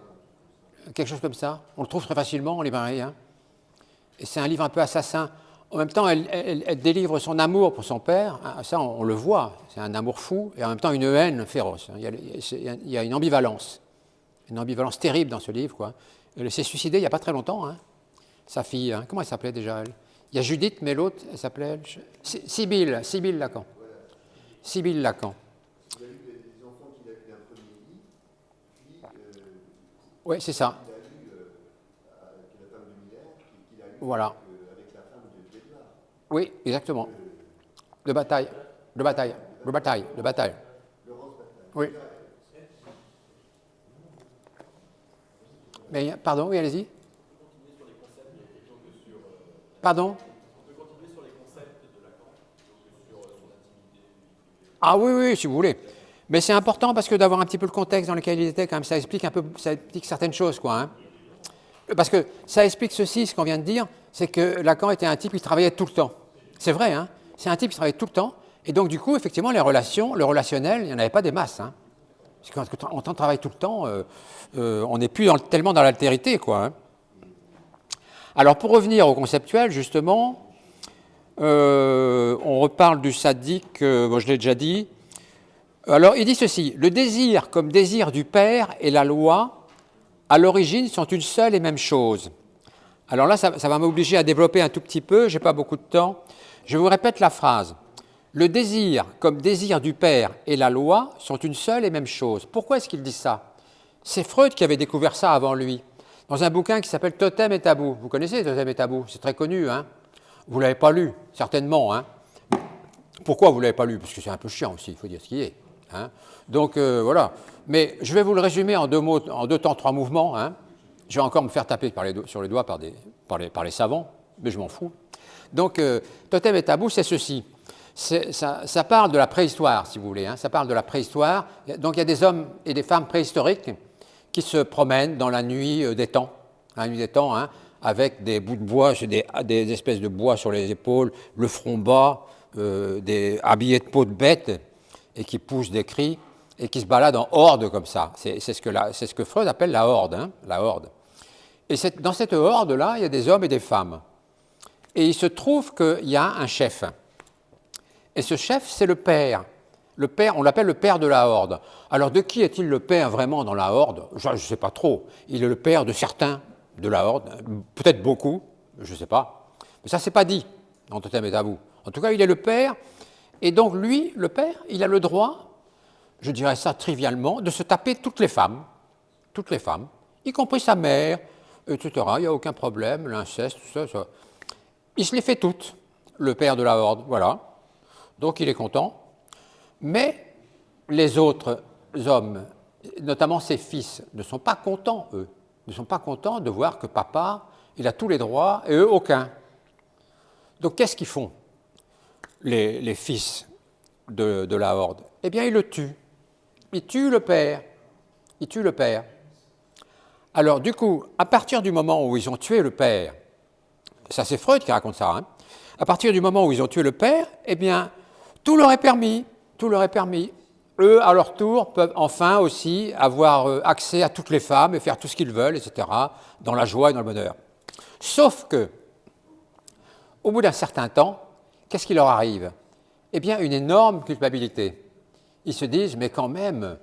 Quelque chose comme ça. On le trouve très facilement en librairie. Hein. Et c'est un livre un peu assassin. En même temps, elle délivre son amour pour son père. Ça, on le voit. C'est un amour fou. Et en même temps, une haine féroce. Il y a une ambivalence. Une ambivalence terrible dans ce livre. Quoi. Elle s'est suicidée il n'y a pas très longtemps. Hein. Sa fille. Hein. Comment elle s'appelait déjà, elle? Il y a Judith, mais l'autre, elle s'appelait... Sibylle Lacan. Sibylle Lacan. Il a eu des enfants qu'il a eu d'un premier lit, puis Oui, c'est ça. il a eu Voilà. avec la femme de Edouard. Oui, exactement. De bataille. De bataille. De bataille. De bataille. Oui. Mais, pardon, oui, allez-y. Pardon? Ah oui, oui, si vous voulez. Mais c'est important parce que d'avoir un petit peu le contexte dans lequel il était, quand même, ça explique un peu, ça explique certaines choses, quoi. Hein. Parce que ça explique ceci, ce qu'on vient de dire, c'est que Lacan était un type qui travaillait tout le temps. C'est vrai, hein. C'est un type qui travaillait tout le temps. Et donc, du coup, effectivement, les relations, le relationnel, il n'y en avait pas des masses. Hein. Parce que quand on travaille tout le temps, on n'est plus tellement dans l'altérité, quoi. Hein. Alors, pour revenir au conceptuel, justement, on reparle du sadique, bon, je l'ai déjà dit. Alors, il dit ceci, le désir comme désir du père et la loi, à l'origine, sont une seule et même chose. Alors là, ça va m'obliger à développer un tout petit peu, je n'ai pas beaucoup de temps. Je vous répète la phrase. Le désir comme désir du père et la loi sont une seule et même chose. Pourquoi est-ce qu'il dit ça? C'est Freud qui avait découvert ça avant lui, dans un bouquin qui s'appelle Totem et Tabou. Vous connaissez Totem et Tabou? C'est très connu, hein? Vous ne l'avez pas lu, certainement, hein? Pourquoi vous ne l'avez pas lu? Parce que c'est un peu chiant aussi, il faut dire ce qui est. Hein. Donc voilà, mais je vais vous le résumer en 2 mots, en 2 temps, 3 mouvements. Hein. Je vais encore me faire taper sur les doigts par les savants, mais je m'en fous. Donc Totem et Tabou, c'est ceci. Ça parle de la préhistoire, si vous voulez. Hein. Ça parle de la préhistoire. Donc il y a des hommes et des femmes préhistoriques qui se promènent dans la nuit des temps. La nuit des temps, hein, avec des bouts de bois, des espèces de bois sur les épaules, le front bas, habillés de peau de bête, et qui poussent des cris, et qui se baladent en horde comme ça. C'est ce que Freud appelle la horde. Hein, la horde. Et dans cette horde-là, il y a des hommes et des femmes. Et il se trouve qu'il y a un chef. Et ce chef, c'est le père. Le père, on l'appelle le père de la horde. Alors, de qui est-il le père vraiment dans la horde? Je ne sais pas trop. Il est le père de certains de la horde, peut-être beaucoup, je ne sais pas. Mais ça, c'est pas dit dans Totem et Tabou. En tout cas, il est le père. Et donc, lui, le père, il a le droit, je dirais ça trivialement, de se taper toutes les femmes, y compris sa mère, etc. Il n'y a aucun problème, l'inceste, tout ça. Il se les fait toutes, le père de la horde, voilà. Donc, il est content. Mais les autres hommes, notamment ses fils, ne sont pas contents, eux. Ne sont pas contents de voir que papa, il a tous les droits et eux, aucun. Donc, qu'est-ce qu'ils font, les fils de la horde? Eh bien, ils le tuent. Ils tuent le père. Ils tuent le père. Alors, du coup, à partir du moment où ils ont tué le père, ça c'est Freud qui raconte ça, hein, à partir du moment où ils ont tué le père, eh bien, tout leur est permis. Tout leur est permis. Eux, à leur tour, peuvent enfin aussi avoir accès à toutes les femmes et faire tout ce qu'ils veulent, etc., dans la joie et dans le bonheur. Sauf que, au bout d'un certain temps, qu'est-ce qui leur arrive? Eh bien, une énorme culpabilité. Ils se disent, mais quand même,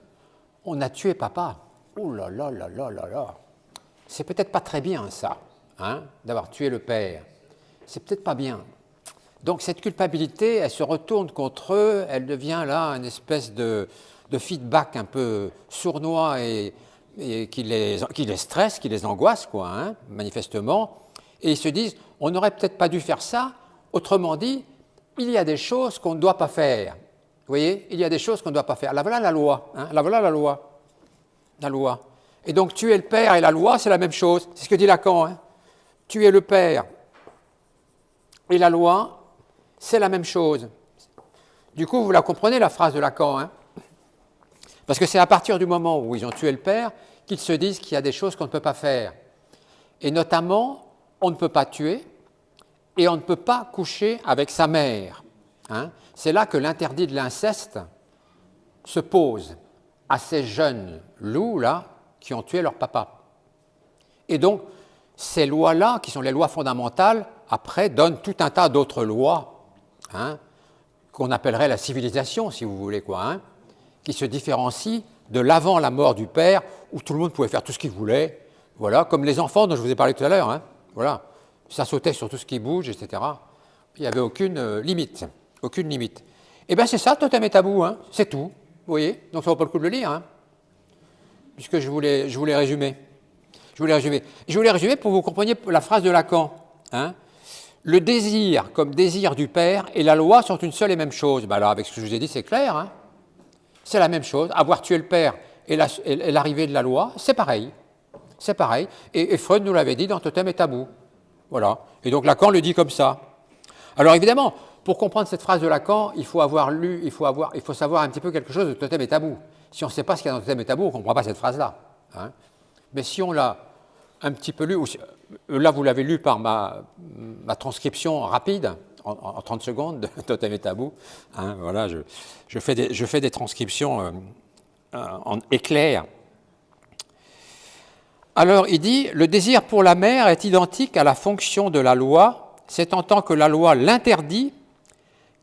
on a tué papa. Oh là là là là là là. C'est peut-être pas très bien, ça, hein, d'avoir tué le père. C'est peut-être pas bien. Donc cette culpabilité, elle se retourne contre eux, elle devient là une espèce de feedback un peu sournois et qui les stresse, qui les angoisse, quoi, hein, manifestement. Et ils se disent, on n'aurait peut-être pas dû faire ça. Autrement dit, il y a des choses qu'on ne doit pas faire. Vous voyez, il y a des choses qu'on ne doit pas faire. Là voilà la loi. Hein, là voilà la loi. La loi. Et donc tuer le père et la loi, c'est la même chose. C'est ce que dit Lacan. Hein. Tuer le père et la loi, c'est la même chose. Du coup, vous la comprenez, la phrase de Lacan. Hein, parce que c'est à partir du moment où ils ont tué le père qu'ils se disent qu'il y a des choses qu'on ne peut pas faire. Et notamment, on ne peut pas tuer et on ne peut pas coucher avec sa mère. Hein. C'est là que l'interdit de l'inceste se pose à ces jeunes loups-là qui ont tué leur papa. Et donc, ces lois-là, qui sont les lois fondamentales, après, donnent tout un tas d'autres lois, hein, qu'on appellerait la civilisation, si vous voulez, quoi, hein, qui se différencient de l'avant la mort du père, où tout le monde pouvait faire tout ce qu'il voulait, voilà, comme les enfants dont je vous ai parlé tout à l'heure, hein, voilà, ça sautait sur tout ce qui bouge, etc. Il n'y avait aucune limite, aucune limite. Et bien c'est ça, Totem et Tabou, hein, c'est tout, vous voyez, donc ça ne vaut pas le coup de le lire, hein, puisque je voulais résumer. Je voulais résumer pour que vous compreniez la phrase de Lacan. hein, le désir comme désir du Père et la loi sont une seule et même chose. Ben alors, avec ce que je vous ai dit, c'est clair. Hein. C'est la même chose. Avoir tué le Père et l'arrivée de la loi, c'est pareil. C'est pareil. Et Freud nous l'avait dit dans Totem et Tabou. Voilà. Et donc Lacan le dit comme ça. Alors évidemment, pour comprendre cette phrase de Lacan, il faut savoir un petit peu quelque chose de Totem et Tabou. Si on ne sait pas ce qu'il y a dans Totem et Tabou, on ne comprend pas cette phrase-là. Hein. Mais si on l'a un petit peu lu, là vous l'avez lu par ma transcription rapide, en 30 secondes, de Totem et Tabou. Hein, voilà, je fais des transcriptions en éclair. Alors il dit, le désir pour la mère est identique à la fonction de la loi, c'est en tant que la loi l'interdit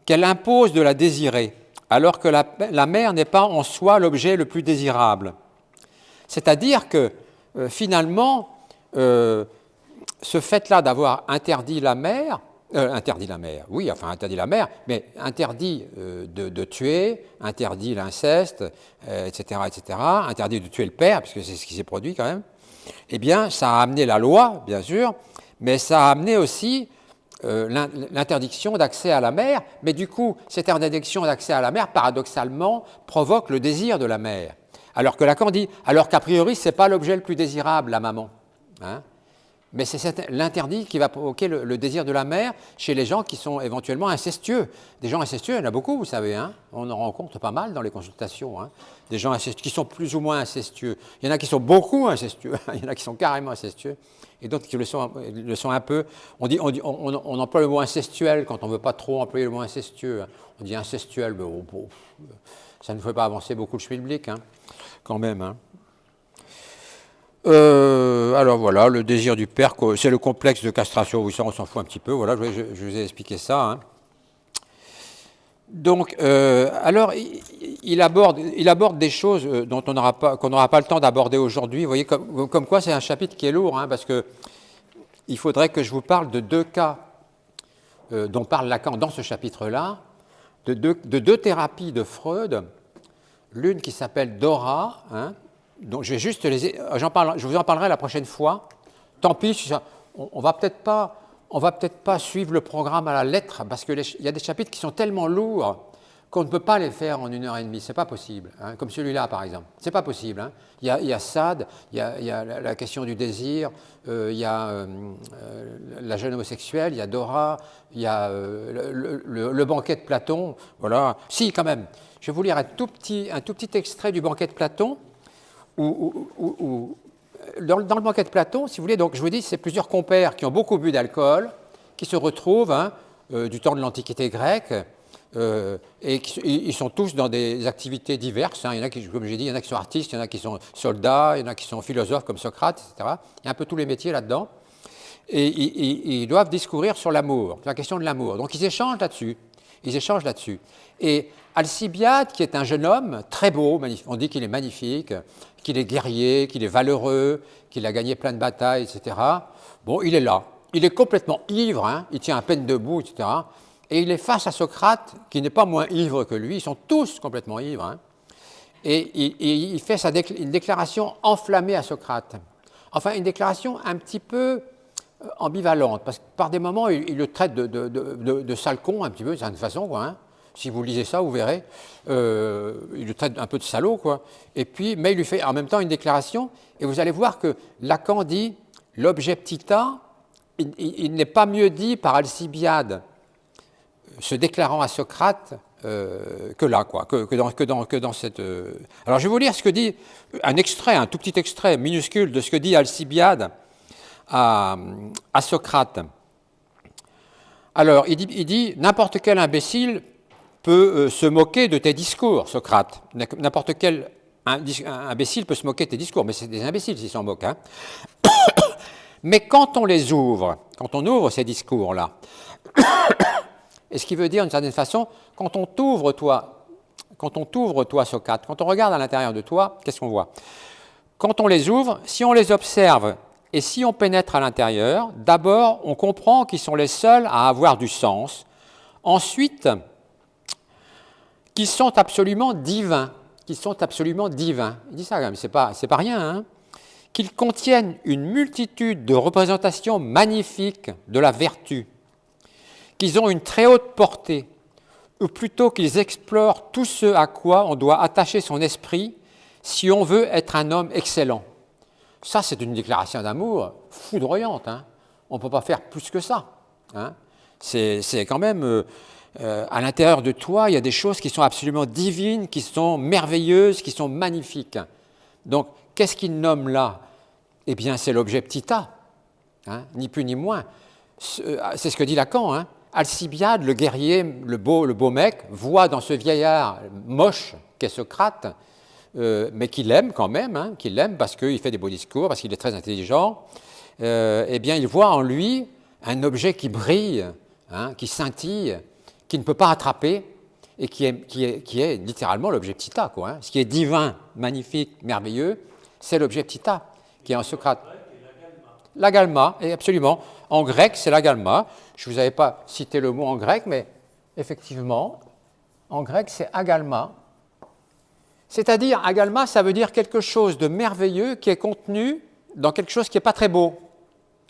qu'elle impose de la désirer, alors que la mère n'est pas en soi l'objet le plus désirable. C'est-à-dire que finalement, ce fait-là d'avoir interdit la mère, mais interdit de tuer, interdit l'inceste, etc., interdit de tuer le père, puisque c'est ce qui s'est produit quand même, eh bien, ça a amené la loi, bien sûr, mais ça a amené aussi l'interdiction d'accès à la mère, mais du coup, cette interdiction d'accès à la mère, paradoxalement, provoque le désir de la mère. Alors que Lacan dit, alors qu'a priori, ce n'est pas l'objet le plus désirable, la maman. Hein, mais c'est l'interdit qui va provoquer le désir de la mère chez les gens qui sont éventuellement incestueux. Des gens incestueux, il y en a beaucoup, vous savez. Hein, on en rencontre pas mal dans les consultations. Hein, des gens qui sont plus ou moins incestueux. Il y en a qui sont beaucoup incestueux, il y en a qui sont carrément incestueux, et d'autres qui le sont un peu. On emploie le mot incestuel quand on ne veut pas trop employer le mot incestueux. Hein. On dit incestuel, mais ça ne fait pas avancer beaucoup le schmilblick, hein, quand même. Hein. Alors voilà, le désir du père, c'est le complexe de castration, oui, ça on s'en fout un petit peu, voilà, je vous ai expliqué ça. Hein. Donc, alors, il aborde des choses qu'on n'aura pas le temps d'aborder aujourd'hui. Vous voyez, comme quoi c'est un chapitre qui est lourd, hein, parce qu'il faudrait que je vous parle de deux cas dont parle Lacan dans ce chapitre-là, de deux thérapies de Freud, l'une qui s'appelle Dora, hein, donc je vais juste je vous en parlerai la prochaine fois. Tant pis, on va peut-être pas suivre le programme à la lettre, parce qu'il y a des chapitres qui sont tellement lourds qu'on ne peut pas les faire en 1h30, c'est pas possible. Hein, comme celui-là, par exemple, c'est pas possible. Hein. Il y a Sade, il y a la question du désir, il y a la jeune homosexuelle, il y a Dora, il y a le banquet de Platon. Voilà. Si, quand même, je vais vous lire un tout petit extrait du banquet de Platon. Dans le banquet de Platon, si vous voulez, donc je vous dis, c'est plusieurs compères qui ont beaucoup bu d'alcool, qui se retrouvent du temps de l'Antiquité grecque, et ils sont tous dans des activités diverses. Hein. Il y en a qui, comme j'ai dit, il y en a qui sont artistes, il y en a qui sont soldats, il y en a qui sont philosophes comme Socrate, etc. Il y a un peu tous les métiers là-dedans. Et ils doivent discourir sur l'amour, la question de l'amour. Donc ils échangent là-dessus. Et Alcibiade, qui est un jeune homme très beau, on dit qu'il est magnifique, qu'il est guerrier, qu'il est valeureux, qu'il a gagné plein de batailles, etc. Bon, il est là. Il est complètement ivre, hein, il tient à peine debout, etc. Et il est face à Socrate, qui n'est pas moins ivre que lui. Ils sont tous complètement ivres. Hein. Et il fait une déclaration enflammée à Socrate. Enfin, une déclaration un petit peu ambivalente, parce que par des moments, il le traite de sale con, un petit peu, d'une certaine façon, quoi, hein. Si vous lisez ça, vous verrez, il le traite un peu de salaud, quoi. Et puis, mais il lui fait en même temps une déclaration, et vous allez voir que Lacan dit l'objet petit a, il n'est pas mieux dit par Alcibiade, se déclarant à Socrate, que là, quoi, que dans cette. Alors, je vais vous lire ce que dit un tout petit extrait minuscule de ce que dit Alcibiade à Socrate. Alors, il dit n'importe quel imbécile peut se moquer de tes discours, Socrate. N'importe quel imbécile peut se moquer de tes discours, mais c'est des imbéciles s'ils s'en moquent. Hein. Mais quand on les ouvre, quand on ouvre ces discours-là, et ce qui veut dire, d'une certaine façon, quand on t'ouvre, toi, Socrate, quand on regarde à l'intérieur de toi, qu'est-ce qu'on voit? Quand on les ouvre, si on les observe et si on pénètre à l'intérieur, d'abord, on comprend qu'ils sont les seuls à avoir du sens. Ensuite, qu'ils sont absolument divins. Il dit ça quand même, c'est pas rien, hein. qu'ils contiennent une multitude de représentations magnifiques de la vertu, qu'ils ont une très haute portée, ou plutôt qu'ils explorent tout ce à quoi on doit attacher son esprit si on veut être un homme excellent. Ça, c'est une déclaration d'amour foudroyante, hein. On ne peut pas faire plus que ça, hein. C'est quand même, à l'intérieur de toi, il y a des choses qui sont absolument divines, qui sont merveilleuses, qui sont magnifiques. Donc, qu'est-ce qu'il nomme là? Eh bien, c'est l'objet petit a, hein, ni plus ni moins. C'est ce que dit Lacan, hein. Alcibiade, le guerrier, le beau mec, voit dans ce vieillard moche qu'est Socrate, mais qu'il aime quand même, hein, qu'il aime parce qu'il fait des beaux discours, parce qu'il est très intelligent, eh bien, il voit en lui un objet qui brille, hein, qui scintille, qui ne peut pas attraper, et qui est littéralement l'objet petit a, quoi, hein. Ce qui est divin, magnifique, merveilleux, c'est l'objet petit a, qui est en Socrate. L'agalma, et absolument. En grec, c'est l'agalma. Je ne vous avais pas cité le mot en grec, mais effectivement, en grec, c'est agalma. C'est-à-dire, agalma, ça veut dire quelque chose de merveilleux qui est contenu dans quelque chose qui n'est pas très beau.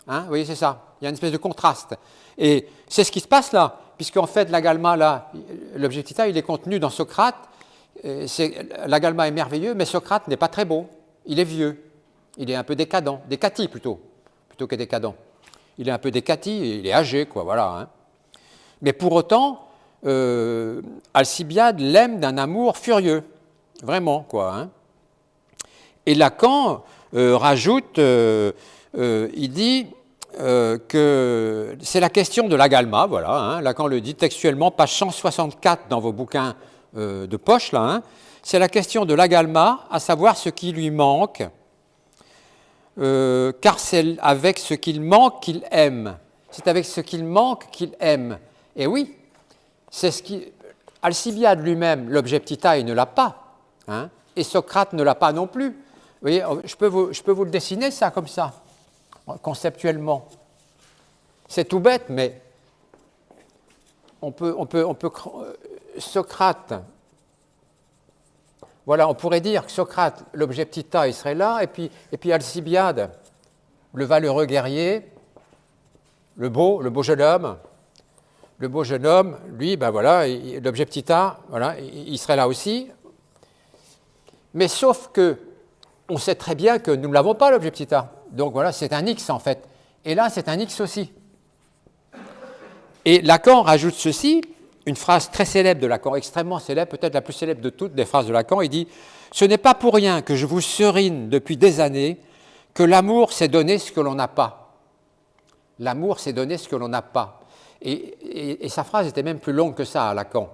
Hein, vous voyez, c'est ça. Il y a une espèce de contraste. Et c'est ce qui se passe là, puisqu'en fait, l'agalma, là, l'objet petit a, il est contenu dans Socrate. L'agalma est merveilleux, mais Socrate n'est pas très beau. Il est vieux. Il est un peu décadent. Décati, plutôt que décadent. Il est un peu décati, il est âgé, quoi, voilà, hein. Mais pour autant, Alcibiade l'aime d'un amour furieux. Vraiment, quoi, hein. Et Lacan rajoute, il dit que c'est la question de l'agalma, voilà, hein. Lacan le dit textuellement, page 164 dans vos bouquins de poche, là, hein. C'est la question de l'agalma, à savoir ce qui lui manque, car c'est avec ce qu'il manque qu'il aime. C'est avec ce qu'il manque qu'il aime. Et oui, c'est ce qui... Alcibiade lui-même, l'objet petit a, il ne l'a pas, hein, et Socrate ne l'a pas non plus. Vous voyez, je peux vous le dessiner, ça, comme ça, conceptuellement. C'est tout bête, mais on peut Socrate... Voilà, on pourrait dire que Socrate, l'objet petit a, il serait là, et puis Alcibiade, le valeureux guerrier, le beau jeune homme, lui, ben voilà, l'objet petit a, voilà, il serait là aussi. Mais sauf que on sait très bien que nous ne l'avons pas, l'objet petit a. Donc voilà, c'est un X en fait. Et là, c'est un X aussi. Et Lacan rajoute ceci, une phrase très célèbre de Lacan, extrêmement célèbre, peut-être la plus célèbre de toutes les phrases de Lacan. Il dit « Ce n'est pas pour rien que je vous serine depuis des années que l'amour, c'est donner ce que l'on n'a pas. » L'amour, c'est donner ce que l'on n'a pas. Et sa phrase était même plus longue que ça à Lacan.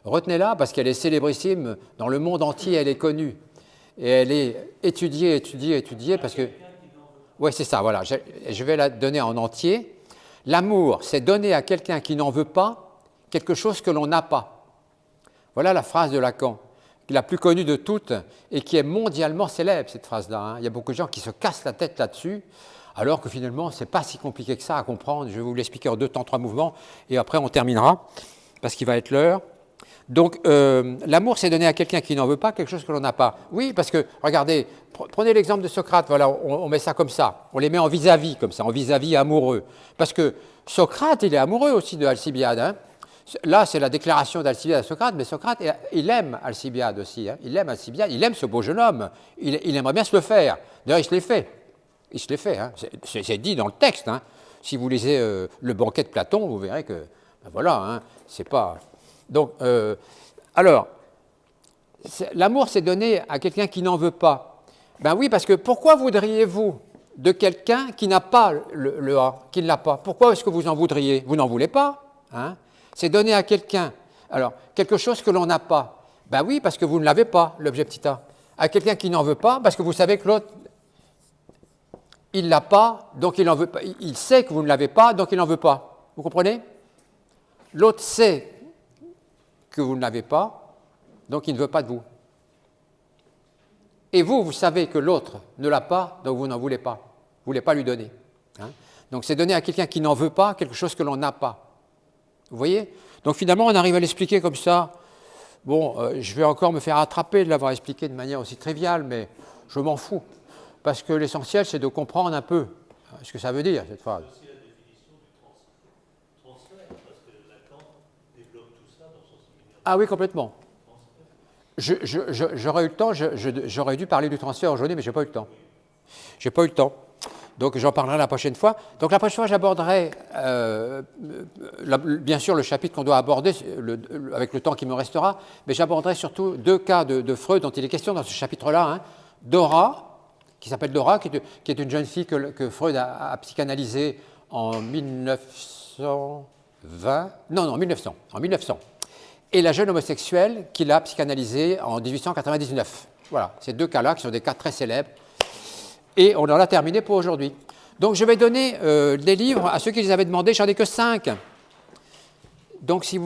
Retenez-la parce qu'elle est célébrissime, dans le monde entier, elle est connue. Et elle est étudiée parce que... Oui, c'est ça, voilà, je vais la donner en entier. L'amour, c'est donner à quelqu'un qui n'en veut pas quelque chose que l'on n'a pas. Voilà la phrase de Lacan, la plus connue de toutes et qui est mondialement célèbre, cette phrase-là, hein. Il y a beaucoup de gens qui se cassent la tête là-dessus, alors que finalement, ce n'est pas si compliqué que ça à comprendre. Je vais vous l'expliquer en 2 temps, 3 mouvements, et après on terminera, parce qu'il va être l'heure. Donc, l'amour, c'est donner à quelqu'un qui n'en veut pas quelque chose que l'on n'a pas. Oui, parce que, regardez, prenez l'exemple de Socrate, voilà, on met ça comme ça, on les met en vis-à-vis, comme ça, en vis-à-vis amoureux. Parce que Socrate, il est amoureux aussi de Alcibiade, hein. Là, c'est la déclaration d'Alcibiade à Socrate, mais Socrate, il aime Alcibiade aussi, hein. Il aime Alcibiade, il aime ce beau jeune homme, il aimerait bien se le faire. D'ailleurs, il se l'est fait. Il se l'est fait, hein. C'est dit dans le texte, hein. Si vous lisez le banquet de Platon, vous verrez que, ben voilà, hein, c'est pas... Donc, alors, l'amour, c'est donné à quelqu'un qui n'en veut pas. Ben oui, parce que pourquoi voudriez-vous de quelqu'un qui n'a pas le A, qui ne l'a pas? Pourquoi est-ce que vous en voudriez? Vous n'en voulez pas, hein? C'est donner à quelqu'un, alors, quelque chose que l'on n'a pas. Ben oui, parce que vous ne l'avez pas, l'objet petit a. À quelqu'un qui n'en veut pas, parce que vous savez que l'autre, il ne l'a pas, donc il n'en veut pas. Il sait que vous ne l'avez pas, donc il n'en veut pas. Vous comprenez? L'autre sait que vous ne l'avez pas, donc il ne veut pas de vous. Et vous, vous savez que l'autre ne l'a pas, donc vous n'en voulez pas. Vous ne voulez pas lui donner, hein? Donc c'est donner à quelqu'un qui n'en veut pas quelque chose que l'on n'a pas. Vous voyez? Donc finalement, on arrive à l'expliquer comme ça. Bon, je vais encore me faire attraper de l'avoir expliqué de manière aussi triviale, mais je m'en fous. parce que l'essentiel, c'est de comprendre un peu ce que ça veut dire, cette phrase. C'est aussi la définition du transfert, parce que Lacan développe tout ça dans son séminaire. Ah oui, complètement. J'aurais eu le temps, j'aurais dû parler du transfert aujourd'hui, mais je n'ai pas eu le temps. J'ai pas eu le temps. Donc j'en parlerai la prochaine fois. Donc la prochaine fois, j'aborderai bien sûr le chapitre qu'on doit aborder avec le temps qui me restera, mais j'aborderai surtout 2 cas de Freud dont il est question dans ce chapitre-là. Hein. Dora, qui s'appelle Dora, qui est une jeune fille que Freud a psychanalysée en 1920. Non, en 1900. Et la jeune homosexuelle qu'il a psychanalysée en 1899. Voilà, ces 2 cas-là qui sont des cas très célèbres. Et on en a terminé pour aujourd'hui. Donc je vais donner des livres à ceux qui les avaient demandé, j'en ai que 5. Donc si vous